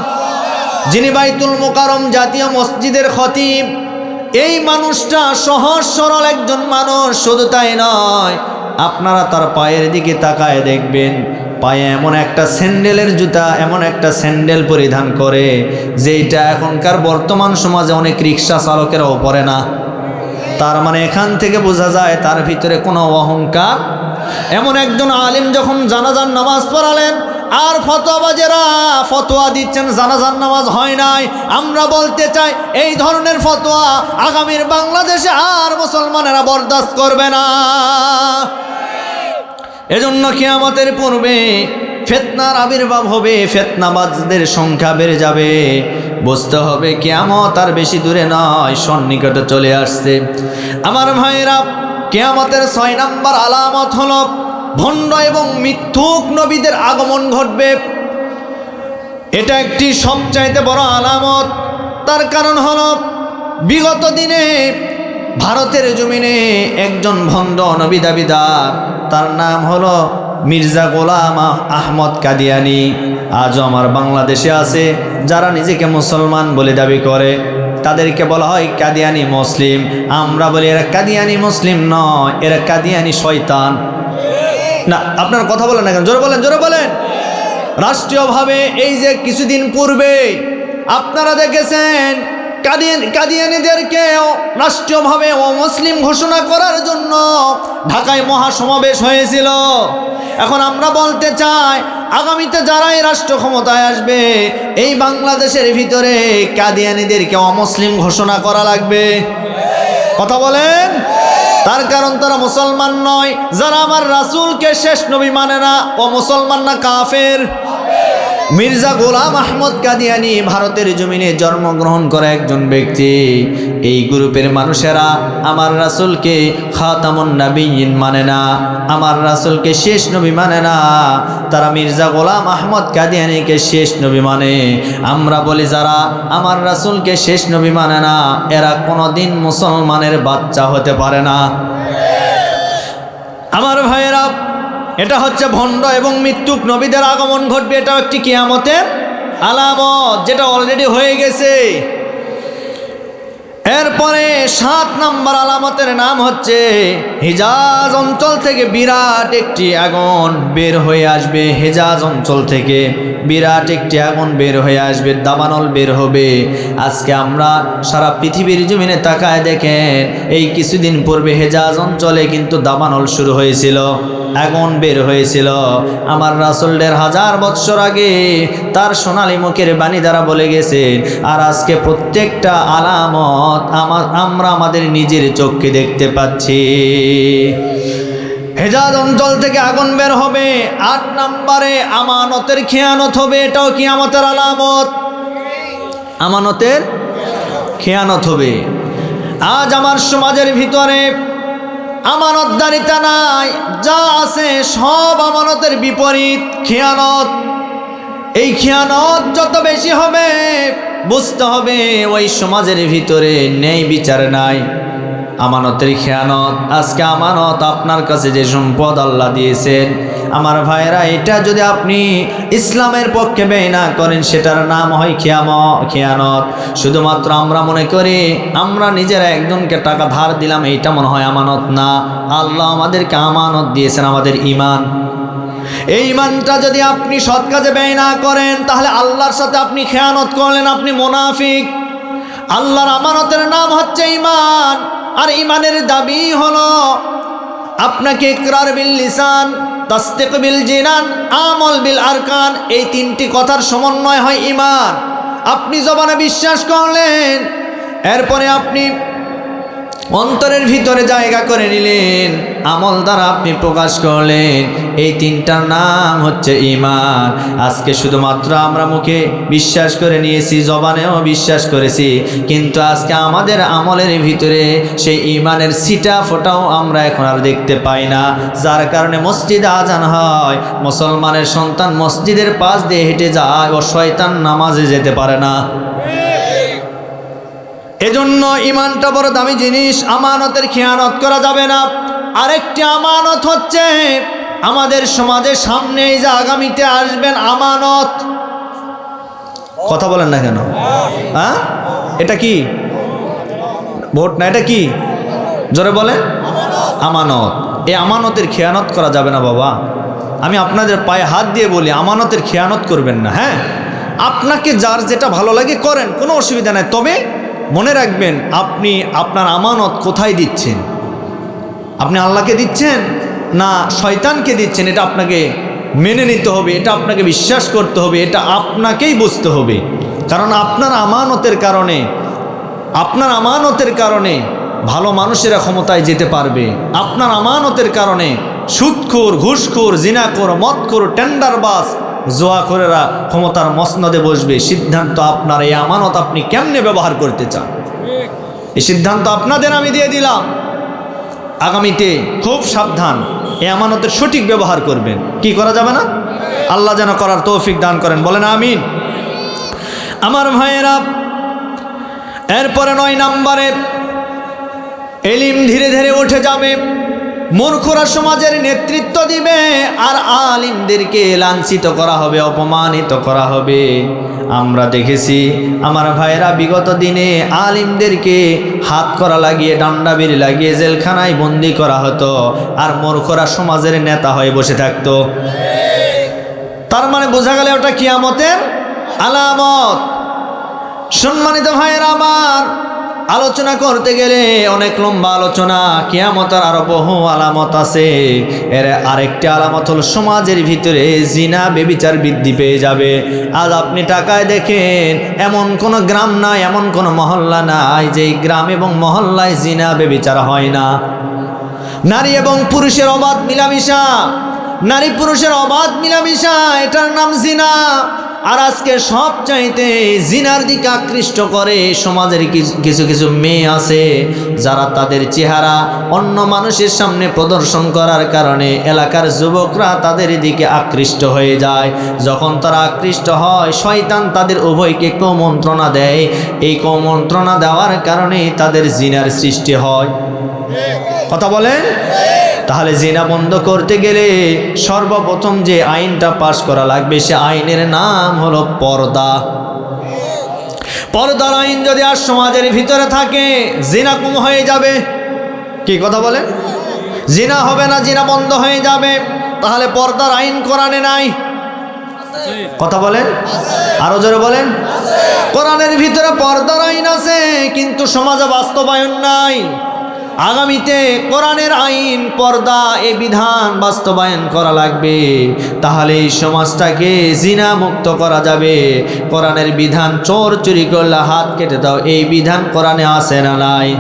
যিনি বাইতুল মুকাররম জাতীয় মসজিদের খতিব। এই মানুষটা সহজ সরল একজন মানুষ, শুধু তাই নয়, আপনারা তার পায়ের দিকে তাকায় দেখবেন, পায়ে এমন একটা স্যান্ডেলের জুতা, এমন একটা স্যান্ডেল পরিধান করে যেটা এখনকার বর্তমান সমাজে অনেক রিক্সা চালকেরাও পরে না। তার মানে এখান থেকে বোঝা যায় তার ভিতরে কোনো অহংকার। এমন একজন আলিম যখন জানাজার নামাজ পড়ালেন, আর ফতোয়াবাজেরা ফতোয়া দিচ্ছেন জানাজার নামাজ হয় নাই, আমরা বলতে চাই এই ধরনের ফতোয়া আগামীর বাংলাদেশে আর মুসলমানেরা বরদাস্ত করবে না। এজন্য কিয়ামতের পূর্বে ফিতনার আবির্ভাব হবে, ফিতনাবাজদের সংখ্যা বেড়ে যাবে। বুঝতে হবে কিয়ামত আর বেশি দূরে নয়, সন্নিকটে চলে আসছে। আমার ভাইয়েরা, কিয়ামতের 6 নম্বর আলামত হলো ভণ্ড এবং মিথ্যুক নবীদের আগমন ঘটবে। এটা একটি সবচাইতে বড় আলামত। তার কারণ হলো বিগত দিনে ভারতের জমিনে একজন ভণ্ড নবী দাবিদার, তার নাম হলো মির্জা গোলাম আহমদ কাদিয়ানি। আজও আমার বাংলাদেশে আছে যারা নিজেকে মুসলমান বলে দাবি করে, তাদেরকে বলা হয় কাদিয়ানি মুসলিম। আমরা বলি এরা কাদিয়ানি মুসলিম নয়, এরা কাদিয়ানি শয়তান। না, আপনার কথা বলেন না কেন? জোরে বলেন, জোরে বলেন। রাষ্ট্রীয়ভাবে এই যে কিছুদিন পূর্বে আপনারা দেখেছেন কাদিয়ানিদেরকে রাষ্ট্রীয়ভাবে অমুসলিম ঘোষণা করার জন্য ঢাকায় মহাসমাবেশ হয়েছিল। এখন আমরা বলতে চাই, আগামীতে যারা এই রাষ্ট্র ক্ষমতায় আসবে, এই বাংলাদেশের ভিতরে কাদিয়ানিদেরকে অমুসলিম ঘোষণা করা লাগবে। কথা বলেন। তার কারণ তারা মুসলমান নয়। যারা আমার রাসূলকে শেষ নবী মানে না, ও মুসলমান না, কাফের। মির্জা গোলাম আহমদ কাদিয়ানি ভারতের জমিনে জন্মগ্রহণ করা একজন ব্যক্তি। এই গ্রুপের মানুষেরা আমার রাসূলকে খাতামুন নবিয়্যিন মানে না, আমার রাসূলকে শেষ নবী মানে না, তারা মির্জা গোলাম আহমদ কাদিয়ানিকে শেষ নবী মানে। আমরা বলি যারা আমার রাসূলকে শেষ নবী মানে না, এরা কোনোদিন মুসলমানের বাচ্চা হতে পারে না। আমার ভাইয়েরা, এটা হচ্ছে ভণ্ড এবং মৃত্যুক নবীদের আগমন ঘটবে। এটাও একটি কিয়ামতের আলামত, যেটা অলরেডি হয়ে গেছে। এরপরে 7 নম্বর আলামতের নাম হচ্ছে হিজাজ অঞ্চল থেকে বিরাট একটি আগুন বের হয়ে আসবে। হিজাজ অঞ্চল থেকে বিরাট একটি আগুন বের হয়ে আসবে, দাবানল বের হবে। আজকে আমরা সারা পৃথিবীর জমিনে তাকায় দেখেন, এই কিছুদিন পূর্বে হিজাজ অঞ্চলে কিন্তু দাবানল শুরু হয়েছিল, আগুন বের হয়েছিল। আমার রাসূল 1000 বৎসর আগে তার সোনালী মুখের বাণী দ্বারা বলে গেছেন। আর আজকে প্রত্যেকটা আলামত আমরা আমাদের নিজের চোখে দেখতে পাচ্ছি। হিজাজ অঞ্চল থেকে আগুন বের হবে। 8 নম্বরে আমানতের খেয়ানত হবে। এটাও কিয়ামতের আলামত, আমানতের খেয়ানত হবে। আজ আমার সমাজের ভিতরে আমানতদারিতা নাই, যা আছে সব আমানতের বিপরীত, খেয়ানত। এই খেয়ানত যত বেশি হবে, বুঝতে হবে ওই সমাজের ভিতরে ন্যায় বিচার নাই। আমানতের খেয়ানত। আজকে আমানত আপনার কাছে যে সম্পদ আল্লাহ দিয়েছেন, আমার ভাইরা, এটা যদি আপনি ইসলামের পক্ষে ব্যয় না করেন, সেটার নাম হয় খেয়ানত। শুধুমাত্র আমরা মনে করি আমরা নিজেরা একজনকে টাকা ধার দিলাম, এইটা মনে হয় আমানত না। আল্লাহ আমাদেরকে আমানত দিয়েছেন আমাদের ঈমান। এই ইমানটা যদি আপনি সৎ কাজে ব্যয় না করেন তাহলে আল্লাহর সাথে আপনি খেয়ানত করলেন, আপনি মুনাফিক। আল্লাহর আমানতের নাম হচ্ছে ঈমান, আর ঈমানের দাবি হলো আপনাকে ইকরার বিল লিসান, তাসদীক বিল জিনান, আমল বিল আরকান, এই তিনটি কথার সমন্বয় হয় ঈমান। আপনি জবানে বিশ্বাস করলেন, এরপরে আপনি অন্তরের ভিতরে জায়গা করে নিলেন, আমল দ্বারা আপনি প্রকাশ করলেন, এই তিনটার নাম হচ্ছে ঈমান। আজকে শুধুমাত্র আমরা মুখে বিশ্বাস করে নিয়েছি, জবানেও বিশ্বাস করেছি, কিন্তু আজকে আমাদের আমলের ভিতরে সেই ঈমানের ছিটা ফোটাও আমরা এখন আর দেখতে পাই না, যার কারণে মসজিদে আজান হয়, মুসলমানের সন্তান মসজিদের পাশ দিয়ে হেঁটে যায়, ও শয়তান নামাজে যেতে পারে না। এজন্য ঈমানটা বড় দামি জিনিস, আমানতের খেয়ানত করা যাবে না। আরেকটি আমানত হচ্ছে আমাদের সমাজের সামনে এই যে আগামীতে আসবেন আমানত, কথা বলেন না কেন? হ্যাঁ, এটা কি ভোট না, এটা কি জোরে বলেন? আমানত। এই আমানতের খেয়ানত করা যাবে না বাবা। আমি আপনাদের পায়ে হাত দিয়ে বলি, আমানতের খেয়ানত করবেন না। হ্যাঁ, আপনাকে যার যেটা ভালো লাগে করেন, কোনো অসুবিধা নাই, তবে মনে রাখবেন আপনি আপনার আমানত কোথায় দিচ্ছেন। আপনি আল্লাহকে দিচ্ছেন না শয়তানকে দিচ্ছেন, এটা আপনাকে মেনে নিতে হবে, এটা আপনাকে বিশ্বাস করতে হবে, এটা আপনাকেই বুঝতে হবে। কারণ আপনার আমানতের কারণে ভালো মানুষেরা ক্ষমতায় যেতে পারবে। আপনার আমানতের কারণে সুদখোর, ঘুষখোর, জিনাখোর, মদখোর, টেন্ডারবাজ, জুয়াখোরেরা ক্ষমতার মসনদে বসবে। সিদ্ধান্ত আপনার, এই আমানত আপনি কেমনে ব্যবহার করতে চান, এই সিদ্ধান্ত আপনাদের আমি দিয়ে দিলাম। আগামীতে খুব সাবধান, এই আমানতের সঠিক ব্যবহার করবেন। কি করা যাবে না? আল্লাহ যেন করার তৌফিক দান করেন, বলেন আমিন। আমার ভাইয়েরা, এরপরে 9 নম্বরে এলিম ধীরে ধীরে উঠে যাবে, মূর্খরা সমাজের নেতৃত্ব দিবে, আর আলিমদেরকে লাঞ্ছিত করা হবে, অপমানিত করা হবে। আমরা দেখেছি আমার ভাইয়েরা, বিগত দিনে আলিমদেরকে হাত করা লাগিয়ে, ডান্ডা বেরি লাগিয়ে জেলখানায় বন্দি করা হতো, আর মূর্খরা সমাজের নেতা হয়ে বসে থাকতো। তার মানে বোঝা গেল ওটা কিয়ামতের আলামত। সম্মানিত ভাইয়েরা আমার, আলোচনা করতে গেলে অনেক লম্বা আলোচনা, কিয়ামতের আরো বহু আলামত আছে। এর আরেকটি আলামত হল সমাজের ভিতরে জিনা ব্যভিচার বৃদ্ধি পেয়ে যাবে। আজ আপনি টাকায় দেখেন, এমন কোনো গ্রাম নাই, এমন কোনো মহল্লা নাই যে গ্রাম এবং মহল্লায় জিনা ব্যভিচার হয় না। নারী এবং পুরুষের অবাধ মিলামিশা, নারী পুরুষের অবাধ মিলামিশা, এটার নাম জিনা। আর আজকে সবচাইতে জিনার দিকে আকৃষ্ট করে সমাজের কিছু কিছু মেয়ে আছে, যারা তাদের চেহারা অন্য মানুষের সামনে প্রদর্শন করার কারণে এলাকার যুবকরা তাদের দিকে আকৃষ্ট হয়ে যায়। যখন তারা আকৃষ্ট হয়, শয়তান তাদের উভয়কে কুমন্ত্রণা দেয়। এই কুমন্ত্রণা দেওয়ার কারণে তাদের জিনার সৃষ্টি হয়। কথা বলেন? তাহলে জিনা বন্ধ করতে গেলে সর্বপ্রথম যে আইনটা পাশ করা লাগবে, সে আইনের নাম হলো পর্দা। পর্দার আইন যদি আর সমাজের ভিতরে থাকে, জিনা কম হয়ে যাবে। কি কথা বলেন? জিনা হবে না, জিনা বন্ধ হয়ে যাবে। তাহলে পর্দার আইন কোরআনে নাই, কথা বলেন, আরো জোরে বলেন। কোরআনের ভিতরে পর্দার আইন আছে, কিন্তু সমাজে বাস্তবায়ন নাই। আগামীতে কোরআনের আইন, পর্দা, এই বিধান বাস্তবায়ন করা লাগবে, তাহলে এই সমাজটাকে জিনা মুক্ত করা যাবে। কোরআনের বিধান, চোর চুরি করলে হাত কেটে দাও, এই বিধান কোরআনে আছে না নাই?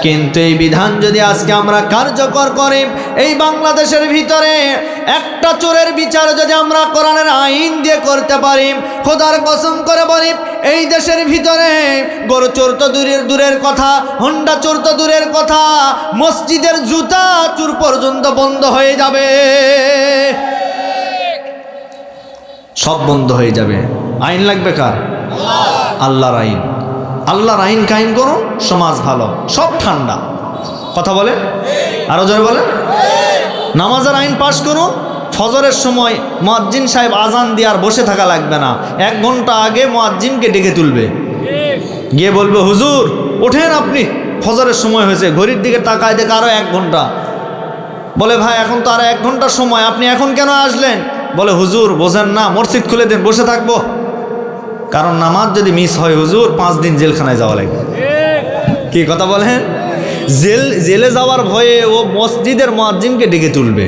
কিন্তু এই বিধান যদি আজকে আমরা কার্যকর করি, এই বাংলাদেশের ভিতরে একটা চোরের বিচার যদি আমরা কোরআনের আইন দিয়ে করতে পারি, খোদার কসম করে বলি, এই দেশের ভিতরে গরু চোর তো দূরের কথা, হোন্ডা চোর তো দূরের কথা, মসজিদের জুতা চোর পর্যন্ত বন্ধ হয়ে যাবে, সব বন্ধ হয়ে যাবে। আইন লাগবে কার? আল্লাহর আইন। আল্লাহর আইন কায়েম করুন, সমাজ ভালো, সব ঠান্ডা। কথা বলেন, আরো জোরে বলেন। নামাজের আইন পাশ করুন, ফজরের সময় মুয়াজ্জিন সাহেব আজান দিয়ে আর বসে থাকা লাগবে না, 1 ঘন্টা আগে মুয়াজ্জিনকে ডেকে তুলবে, গিয়ে বলবে, হুজুর ওঠেন, আপনি ফজরের সময় হয়েছে। ঘড়ির দিকে তাকায় দেখে আরো 1 ঘন্টা। বলে, ভাই এখন তো আরো 1 ঘন্টার সময়, আপনি এখন কেন আসলেন? বলে হুজুর বোঝেন না, মসজিদ খুলে দেন, বসে থাকবো। কারণ নামাজ যদি মিস হয় হুজুর 5 দিন জেলখানায় যাওয়া লাগবে। কি কথা বলেন? জেলে যাওয়ার ভয়ে ও মসজিদের মুয়াজ্জিনকে ডেকে তুলবে।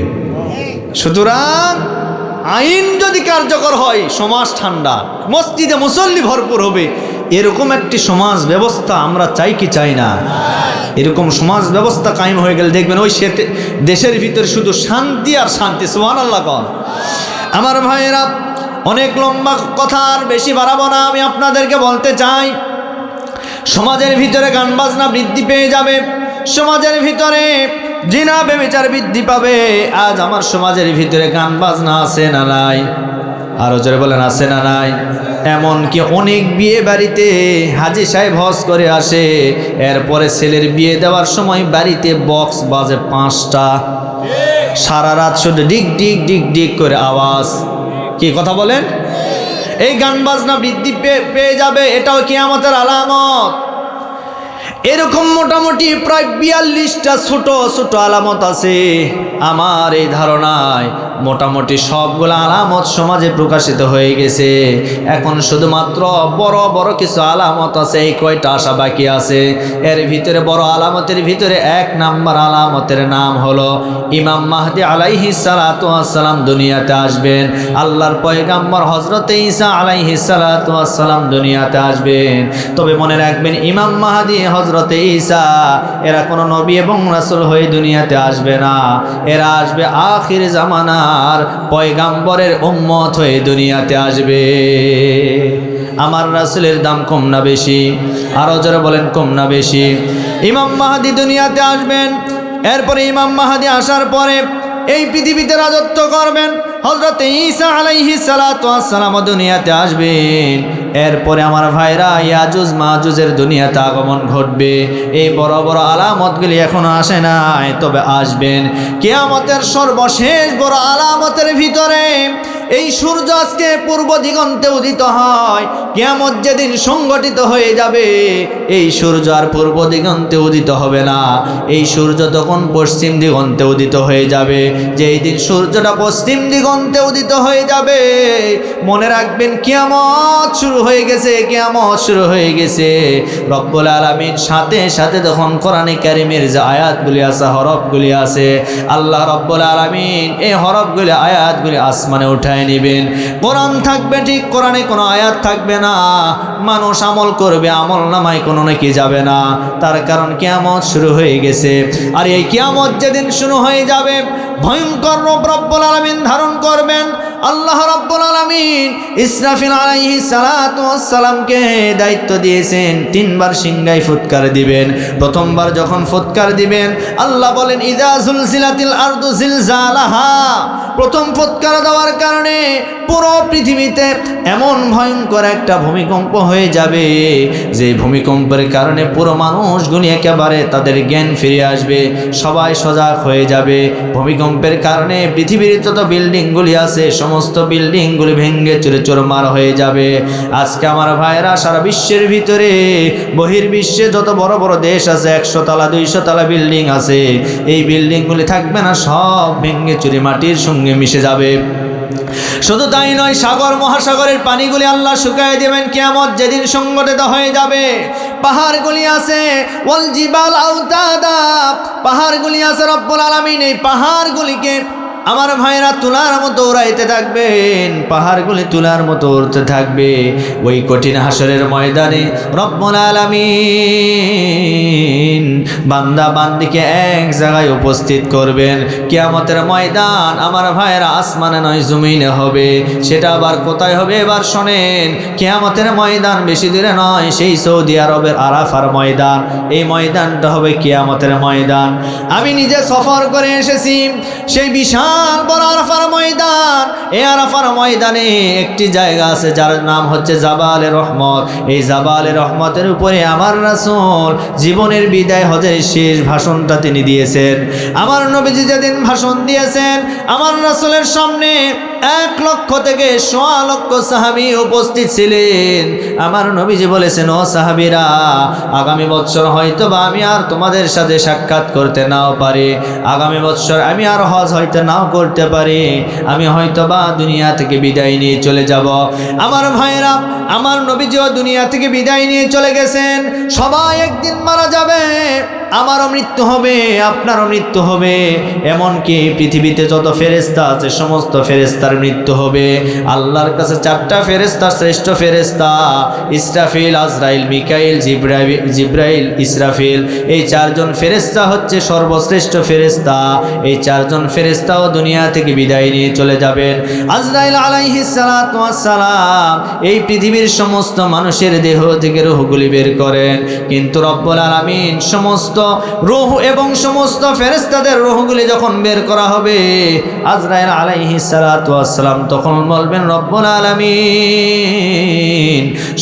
সুতরাং আইন যদি কার্যকর হয় সমাজ ঠান্ডা, মসজিদে মুসল্লি ভরপুর হবে, এরকম একটি সমাজ ব্যবস্থা আমরা চাই কি চাই না? এরকম সমাজ ব্যবস্থা কায়েম হয়ে গেলে দেখবেন ওই দেশের ভিতরে শুধু শান্তি আর শান্তি। সুবহানাল্লাহ কন। আমার ভাইয়েরা, অনেক লম্বা কথা আর বেশি বাড়াবো না, আমি আপনাদেরকে বলতে চাই সমাজের ভিতরে গান বাজনা বৃদ্ধি পেয়ে যাবে, সমাজের ভিতরে জিনা ব্যভিচার বৃদ্ধি পাবে। আজ আমার সমাজের ভিতরে গান বাজনা আছে না নাই? আরো জোরে বলেন আছে না নাই? এমনকি অনেক বিয়ে বাড়িতে হাজি সাহেব হজ করে আসে, এরপরে ছেলের বিয়ে দেওয়ার সময় বাড়িতে বক্স বাজে 5টা, সারা রাত শুধু ডিগ ডিগ ডিগ ডিগ করে আওয়াজ। কি কথা বলেন? এই গান বাজনা বৃদ্ধি পেয়ে যাবে, এটাও কিয়ামতের আলামত। এরকম মোটামুটি প্রায় 42টা ছোট ছোট আলামত আছে। আমার এই ধারণায় মোটামুটি সবগুলো আলামত সমাজে প্রকাশিত হয়ে গেছে। এখন শুধুমাত্র বড় বড় কিছু আলামত আছে, এই কয়টা আসা বাকি আছে। এর ভিতরে বড় আলামতের ভিতরে 1 নাম্বার আলামতের নাম হলো ইমাম মাহদি আলাইহিস সালাতু ওয়াস সালাম দুনিয়াতে আসবেন। আল্লাহর পয়গম্বর হযরত ঈসা আলাইহিস সালাতু ওয়াস সালাম দুনিয়াতে আসবেন। তবে মনে রাখবেন, ইমাম মাহদি হযরত ঈসা এরা কোনো নবী এবং রাসূল হয়ে দুনিয়াতে আসবে না, এরা আসবে আখির জামানার পয়গম্বরের উম্মত হয়ে দুনিয়াতে আসবে। আমার রাসূলের দাম কম না বেশি? আরো জোরে বলেন কম না বেশি? ইমাম মাহদি দুনিয়াতে আসবেন। এরপরে ইমাম মাহদি আসার পরে এই পৃথিবীতে রাজত্ব করবেন। হযরত ঈসা আলাইহিস সালাতু ওয়াস সালাম দুনিয়াতে আসবেন। এরপরে আমার ভাইরা, ইয়াজুজ মাজুজের দুনিয়াতে আগমন ঘটবে। এই বড় বড় আলামতগুলি এখনো আসে নাই, তবে আসবেন। কিয়ামতের সর্বশেষ বড় আলামতের ভিতরে এই সূর্য আজকে পূর্ব দিগন্তে উদিত হয়, কিয়ামত যেদিন সংগঠিত হয়ে যাবে এই সূর্য আর পূর্ব দিগন্তে উদিত হবে না, এই সূর্য তখন পশ্চিম দিগন্তে উদিত হয়ে যাবে। যেই দিন সূর্যটা পশ্চিম দিগন্তে উদিত হয়ে যাবে, মনে রাখবেন কিয়ামত শুরু হয়ে গেছে, কিয়ামত শুরু হয়ে গেছে। রব্বুল আলামিন সাথে সাথে তখন কোরআনে কারীমের যে আয়াতগুলি আছে, হরফগুলি আছে, আল্লাহ রব্বুল আলামিন এই হরফগুলি আয়াতগুলি আসমানে উঠায় নিবেন। কোরআন থাকবে ঠিক, কোরআনে কোনো আয়াত থাকবে না। মানুষ আমল করবে, আমল নামায় কোনো নাকি যাবে না। তার কারণ কিয়ামত শুরু হয়ে গেছে। আর এই কিয়ামত যেদিন শুরু হয়ে যাবে, ভয়ঙ্কর রূপ রব্বুল আলামিন ধারণ করবেন। আল্লাহ রাব্বুল আলামিন ইসরাফিল আলাইহিস সালাতু ওয়াস সালামকে দায়িত্ব দিয়েছেন 3বার সিংহায় ফুৎকার দিবেন। প্রথমবার যখন ফুৎকার দিবেন, আল্লাহ বলেন ইযা জুলজিলাতিল আরদু জিলজালাহা। প্রথম ফুৎকার দেওয়ার কারণে পুরো পৃথিবীতে এমন ভয়ঙ্কর একটা ভূমিকম্প হয়ে যাবে, যে ভূমিকম্পের কারণে পুরো মানুষগুলি একেবারে তাদের জ্ঞান ফিরে আসবে, সবাই সজাগ হয়ে যাবে। ভূমিকম্পের কারণে পৃথিবীর যত বিল্ডিংগুলি আছে সমস্ত বিল্ডিংগুলি ভেঙে চুরে চুরমার হয়ে যাবে। আজকে আমার ভাইয়েরা, সারা বিশ্বের ভিতরে বহির্বিশ্বে যত বড় বড় দেশ আছে, 100 তলা 200 তলা বিল্ডিং আছে, এই বিল্ডিংগুলি থাকবে না, সব ভেঙে চুরে মাটির সঙ্গে মিশে যাবে। শুধু তাই নয়, সাগর মহাসাগরের পানিগুলি আল্লাহ শুকায় দেবেন কিয়ামত যেদিন সংগঠিত হয়ে যাবে। পাহাড়গুলি আছে, ওয়াল জিবাল আওতাদা, পাহাড়গুলি আছে, রব্বুল আলামিন এই পাহাড়গুলিকে আমার ভাইরা তুলার মতো উড়াইতে থাকবেন, পাহাড়গুলি তুলার মতো উড়তে থাকবে। ওই কঠিন হাসরের ময়দানে রব্বুল আলামিন বান্দা বান্দিকে এক জায়গায় উপস্থিত করবেন। কিয়ামতের ময়দান আমার ভাইরা আসমানে নয় জমিনে হবে। সেটা আবার কোথায় হবে এবার শোনেন। কিয়ামতের ময়দান বেশি দূরে নয়, সেই সৌদি আরবের আরাফার ময়দান। এই ময়দানটা হবে কিয়ামতের ময়দান। আমি নিজে সফর করে এসেছি সেই বিশাল বড় আরাফার ময়দান। এই আরাফার ময়দানে একটি জায়গা আছে যার নাম হচ্ছে জাবালে রহমত। এই জাবালে রহমতের উপরে আমার রাসূল জীবনের বিদায় হজের শেষ ভাষণটা তিনি দিয়েছেন। আমার নবীজি যেদিন ভাষণ দিয়েছেন, আমার রাসূলের সামনে 1,00,000 থেকে 1,00,000 সাহাবী উপস্থিত ছিলেন। আমার নবীজি বলেছেন, ও সাহাবীরা, আগামী বছর হয়তো বা আমি আর তোমাদের সাথে সাক্ষাৎ করতে নাও পারি, আগামী বছর আমি আর হজ হয়তো নাও করতে পারি, আমি হয়তো বা দুনিয়া থেকে বিদায় নিয়ে চলে যাব। আমার ভাইরা, আমার নবীজিও দুনিয়া থেকে বিদায় নিয়ে চলে গেছেন। সবাই একদিন মারা যাবে, আমারও মৃত্যু হবে, আপনারও মৃত্যু হবে, এমনকি পৃথিবীতে যত ফেরেশতা আছে সমস্ত ফেরেশতার মৃত্যু হবে। আল্লাহর কাছে 4টা ফেরেশতা শ্রেষ্ঠ ফেরেশতা, ইসরাফিল, আজরাইল, মিকাইল, জিব্রাইল, ইসরাফিল, এই 4জন ফেরেশতা হচ্ছে সর্বশ্রেষ্ঠ ফেরেশতা। এই 4জন ফেরেশতাও দুনিয়া থেকে বিদায় নিয়ে চলে যাবেন। আজরাইল আলাইহিস সালাতু ওয়াস সালাম এই পৃথিবীর সমস্ত মানুষের দেহ থেকে রূহগুলি বের করেন, কিন্তু রব্বুল আলামিন সমস্ত রূহ এবং সমস্ত ফেরেশতাদের রূহগুলি যখন বের করা হবে, আজরাইল আলাইহিস সালাতু ওয়াস সালাম তখন বলবেন, রব্বুল আলামিন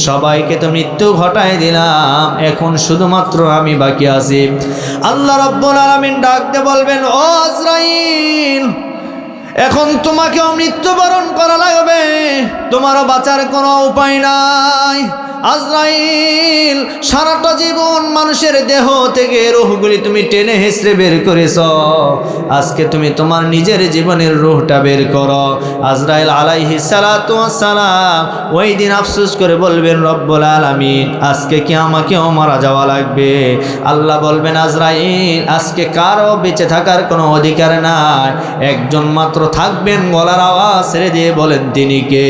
সবাইকে তো মৃত্যু ঘটায় দিলাম, এখন শুধুমাত্র আমি বাকি আছি। আল্লাহ রব্বুল আলামিন ডাকতে বলবেন, ও আজরাইল, এখন তোমাকেও মৃত্যুবরণ করা লাগবে, তোমারও বাঁচার কোনো উপায় নাই। আজরাইল, সারাটা জীবন মানুষের দেহ থেকে রূহগুলি তুমি টেনে হেসড়ে বের করেছ, আজকে তুমি তোমার নিজের জীবনের রূহটা বের করো। আজরাইল আলাইহিস সালাতু ওয়াস সালাম ওই দিন আফসোস করে বলবেন, রব্বুল আলামিন আজকে কি আমাকেও মারা যাওয়া লাগবে? আল্লাহ বলবেন, আজরাইল আজকে কারও বেঁচে থাকার কোনো অধিকার নাই, একজন মাত্র থাকবেন। গলার আওয়াজ ছেড়ে দিয়ে বলেন, তিনি কে?